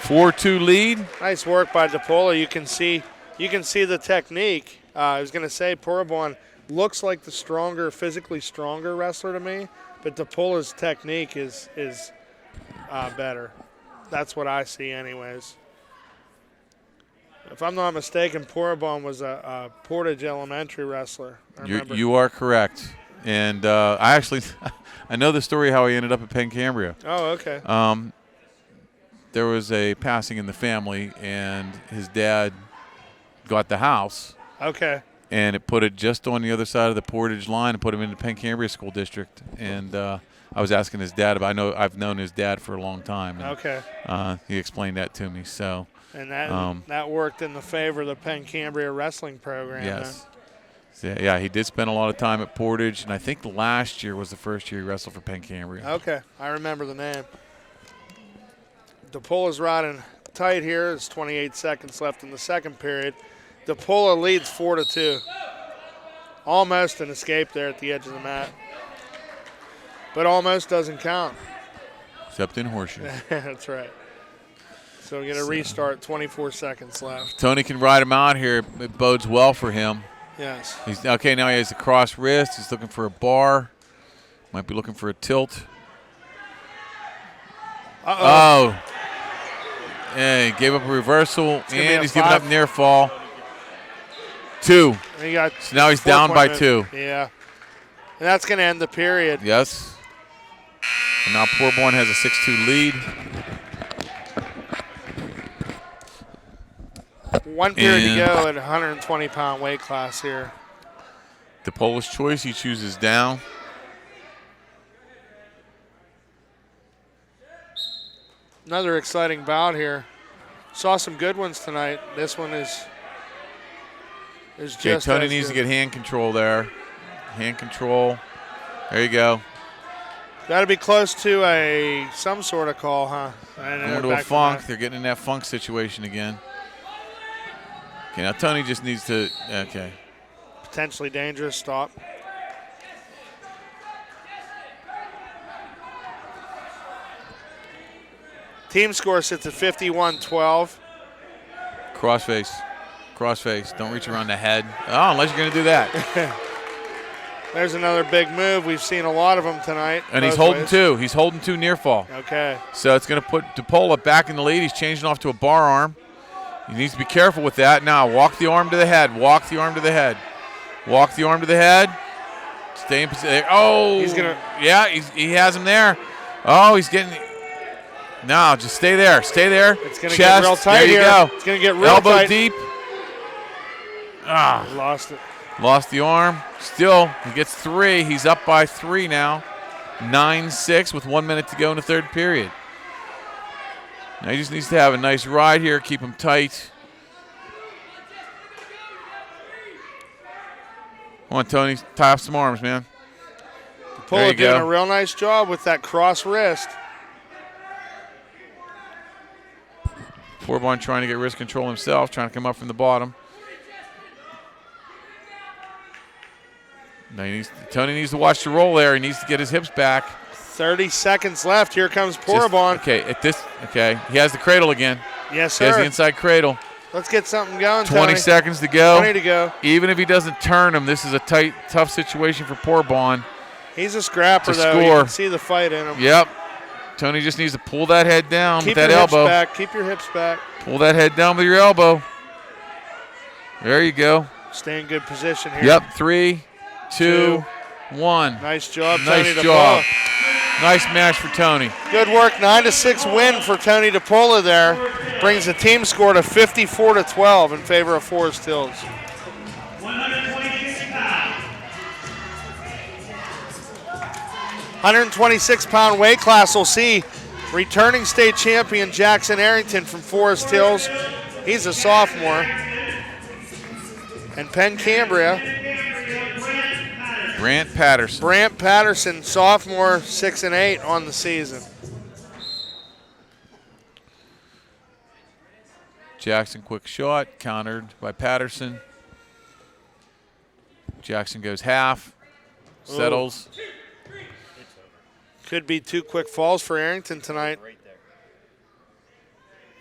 4-2 lead. Nice work by DePola. You can see the technique. I was going to say Pourbon looks like the stronger, physically stronger wrestler to me, but DePola's technique is better. That's what I see anyways. If I'm not mistaken, Pourbon was a Portage Elementary wrestler. I remember. You are correct. And I actually, I know the story how he ended up at Penn Cambria. Oh, okay. There was a passing in the family, and his dad got the house, Okay. and it put it just on the other side of the Portage line and put him into Penn Cambria School District. And I was asking his dad about. I've known his dad for a long time. And, Okay. he explained that to me. So And that worked in the favor of the Penn Cambria wrestling program. yes. Yeah, he did spend a lot of time at Portage, and I think last year was the first year he wrestled for Penn Cambria. Okay, I remember the name. DePola's riding tight here. There's 28 seconds left in the second period. DePola leads 4-2. Almost an escape there at the edge of the mat. But almost doesn't count. Except in horseshoe. That's right. So we get a restart, 24 seconds left. Tony can ride him out here. It bodes well for him. Yes. He's okay, now he has a cross wrist. He's looking for a bar. Might be looking for a tilt. Uh-oh. Oh. Yeah, he gave up a reversal, and he's 5. giving up near fall. 2. He got So now he's down by 2. Yeah. And that's going to end the period. Yes. And now Poorborn has a 6-2 lead. 1 period to go at 120-pound weight class here. The Polish choice, he chooses down. Another exciting bout here. Saw some good ones tonight. This one is Okay, just Tony as needs to good. get hand control there. Hand control. There you go. Got to be close to some sort of call, huh? Going to a funk. They're getting in that funk situation again. Okay, now Tony just needs to, okay. Potentially dangerous stop. Team score sits at 51-12. Crossface. Crossface. Don't reach around the head. Oh, unless you're going to do that. There's another big move. We've seen a lot of them tonight. And he's both holding ways. 2. He's holding 2 near fall. Okay. So it's going to put DePola back in the lead. He's changing off to a bar arm. He needs to be careful with that. Now, walk the arm to the head. Walk the arm to the head. Walk the arm to the head. Stay in position. Oh. He's going to. Yeah, he has him there. Oh, he's getting. No, just stay there. Stay there. It's going to get real tight there you here. go. It's going to get real Elbow tight. deep. Ah. Lost it. Lost the arm. Still, he gets 3. He's up by 3 now. 9-6 with 1 minute to go in the third period. Now he just needs to have a nice ride here, keep him tight. Come on, Tony, tie off some arms, man. Pula There you doing go. a real nice job with that cross wrist. Poorborn trying to get wrist control himself, trying to come up from the bottom. Now Tony needs to watch the roll there. He needs to get his hips back. 30 seconds left. Here comes Poorborn. Okay, he has the cradle again. Yes, He has sir. the inside cradle. Let's get something going, 20 Tony. seconds to go. 20 to go. Even if he doesn't turn him, this is a tight, tough situation for Poorborn. He's a scrapper, To though. score. You can see the fight in him. Yep. Tony just needs to pull that head down Keep with that your elbow. hips back. Keep your hips back. Pull that head down with your elbow. There you go. Stay in good position here. Yep. 3, 2, 1. Nice job, Nice Tony job. DePola. Nice match for Tony. Good work. 9-6 win for Tony DePola there. Brings the team score to 54-12 in favor of Forest Hills. 126 pounds. 126-pound weight class will see returning state champion Jackson Arrington from Forest Hills. He's a sophomore. And Penn Cambria, Brant Patterson. Brant Patterson, sophomore, 6-8 on the season. Jackson quick shot, countered by Patterson. Jackson goes half, settles. Could be 2 quick falls for Arrington tonight.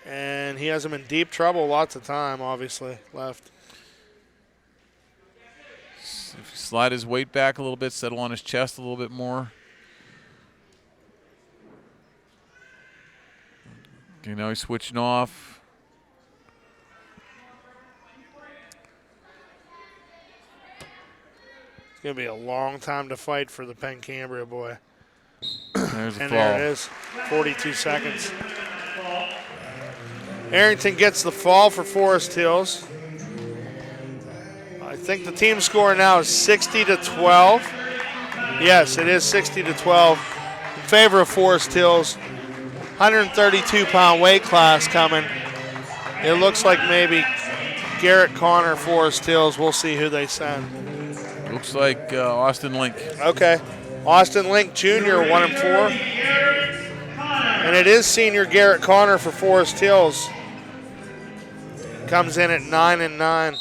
And he has him in deep trouble, lots of time, obviously, left. Slide his weight back a little bit, settle on his chest a little bit more. Okay, now he's switching off. It's going to be a long time to fight for the Penn Cambria boy. There's a And fall. there it is, 42 seconds. Arrington gets the fall for Forest Hills. I think the team score now is 60-12. Yes, it is 60-12 in favor of Forest Hills. 132-pound weight class coming. It looks like maybe Garrett Connor, Forest Hills. We'll see who they send. Looks like Austin Link. Okay. Austin Link Jr., 1-4. And it is senior Garrett Connor for Forest Hills. Comes in at 9-9.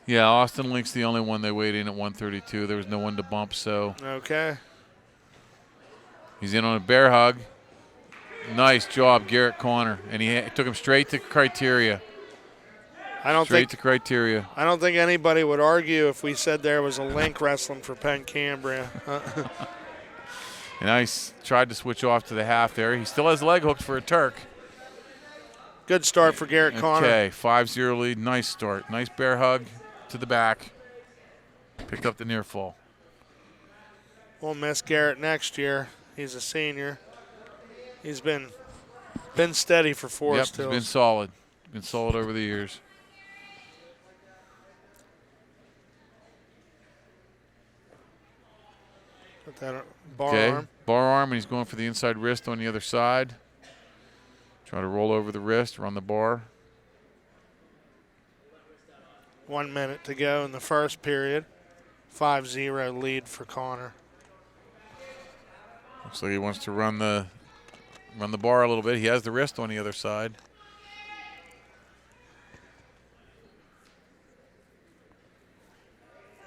Yeah, Austin Link's the only one they weighed in at 132. There was no one to bump, so Okay. He's in on a bear hug. Nice job, Garrett Connor. And he took him straight to criteria. I don't think anybody would argue if we said there was a link wrestling for Penn Cambria. And I tried to switch off to the half there. He still has leg hooked for a Turk. Good start for Garrett Connor. Okay, 5-0 lead. Nice start. Nice bear hug to the back. Picked up the near fall. We'll miss Garrett next year. He's a senior. He's been steady for Forest Hills. He's been solid. Been solid over the years. Put that bar arm. Bar arm, and he's going for the inside wrist on the other side. Try to roll over the wrist, run the bar. 1 minute to go in the first period. 5-0 lead for Connor. Looks like he wants to run the bar a little bit. He has the wrist on the other side.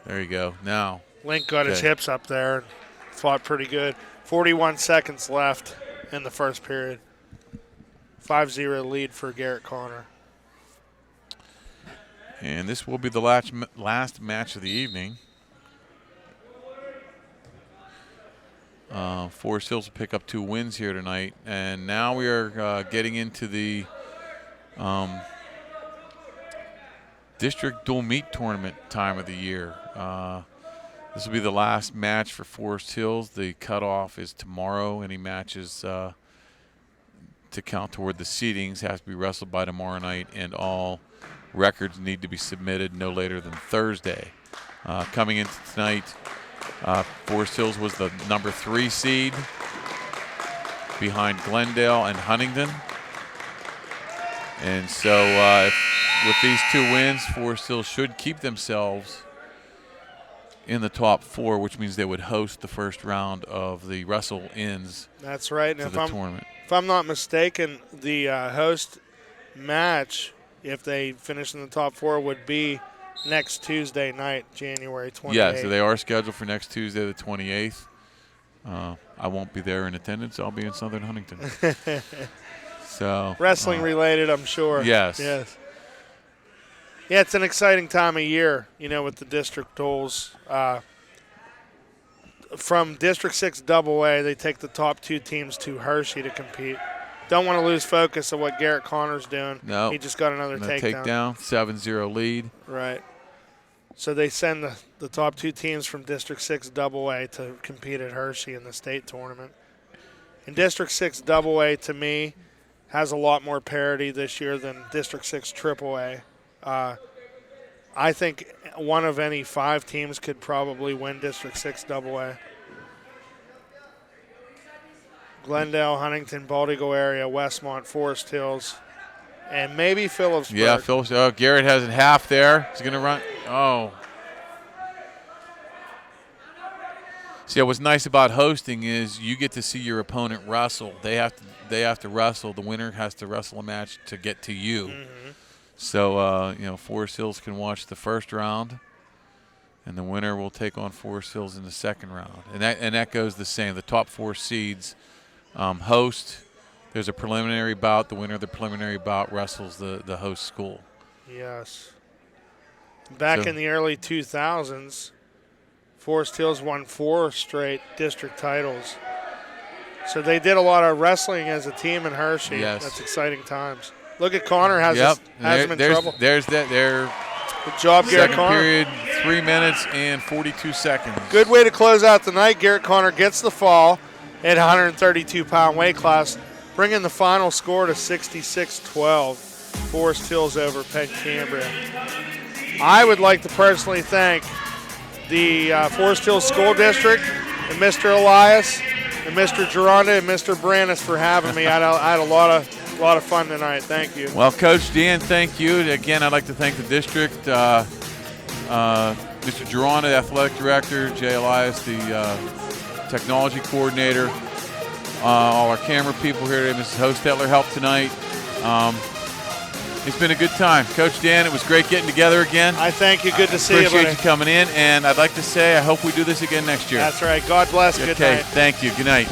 There you go. Now. Link got his hips up there and fought pretty good. 41 seconds left in the first period. 5-0 lead for Garrett Connor. And this will be the last match of the evening. Forest Hills will pick up 2 wins here tonight. And now we are getting into the district dual meet tournament time of the year. This will be the last match for Forest Hills. The cutoff is tomorrow. Any matches to count toward the seedings have to be wrestled by tomorrow night, and all records need to be submitted no later than Thursday. Coming into tonight, Forest Hills was the number 3 seed behind Glendale and Huntington. And so with these 2 wins, Forest Hills should keep themselves in the top 4, which means they would host the first round of the wrestle-ins. That's right. To the tournament. If I'm not mistaken, the host match, if they finish in the top 4, would be next Tuesday night, January 28th. Yeah, so they are scheduled for next Tuesday, the 28th. I won't be there in attendance. I'll be in Southern Huntington. So wrestling related, I'm sure. Yes. Yes. Yeah, it's an exciting time of year, with the district duels. From District 6 AA, they take the top 2 teams to Hershey to compete. Don't want to lose focus of what Garrett Connor's doing. No. He just got another takedown. 7-0 lead. Right. So they send the top 2 teams from District 6 AA to compete at Hershey in the state tournament. And District 6 AA, to me, has a lot more parity this year than District 6 AAA. I think one of any 5 teams could probably win District 6 AA. Glendale, Huntington, Baldigo area, Westmont, Forest Hills, and maybe Phillipsburg. Yeah, Phillipsburg. Oh, Garrett has it half there. He's going to run. Oh. See, what's nice about hosting is you get to see your opponent wrestle. They have to wrestle. The winner has to wrestle a match to get to you. Mm-hmm. So, Forest Hills can watch the first round, and the winner will take on Forest Hills in the second round. And that goes the same. The top 4 seeds host. There's a preliminary bout. The winner of the preliminary bout wrestles the host school. Yes. Back in the early 2000s, Forest Hills won 4 straight district titles. So they did a lot of wrestling as a team in Hershey. Yes. That's exciting times. Look at Connor has him in trouble. There's that. Good job, Garrett Connor. Second period, 3 minutes and 42 seconds. Good way to close out the night. Garrett Connor gets the fall at 132-pound weight class, bringing the final score to 66-12. Forest Hills over Penn Cambria. I would like to personally thank the Forest Hills School District and Mr. Elias and Mr. Geronda and Mr. Brandis for having me. I had a lot of fun tonight. Thank you. Well, Coach Dan, thank you. Again, I'd like to thank the district, Mr. Geronda, the athletic director, Jay Elias, the technology coordinator, all our camera people here today. Mrs. Hostetler helped tonight. It's been a good time. Coach Dan, it was great getting together again. I thank you. Good to see you, buddy. Appreciate you coming in, and I'd like to say I hope we do this again next year. That's right. God bless. Good night. Thank you. Good night.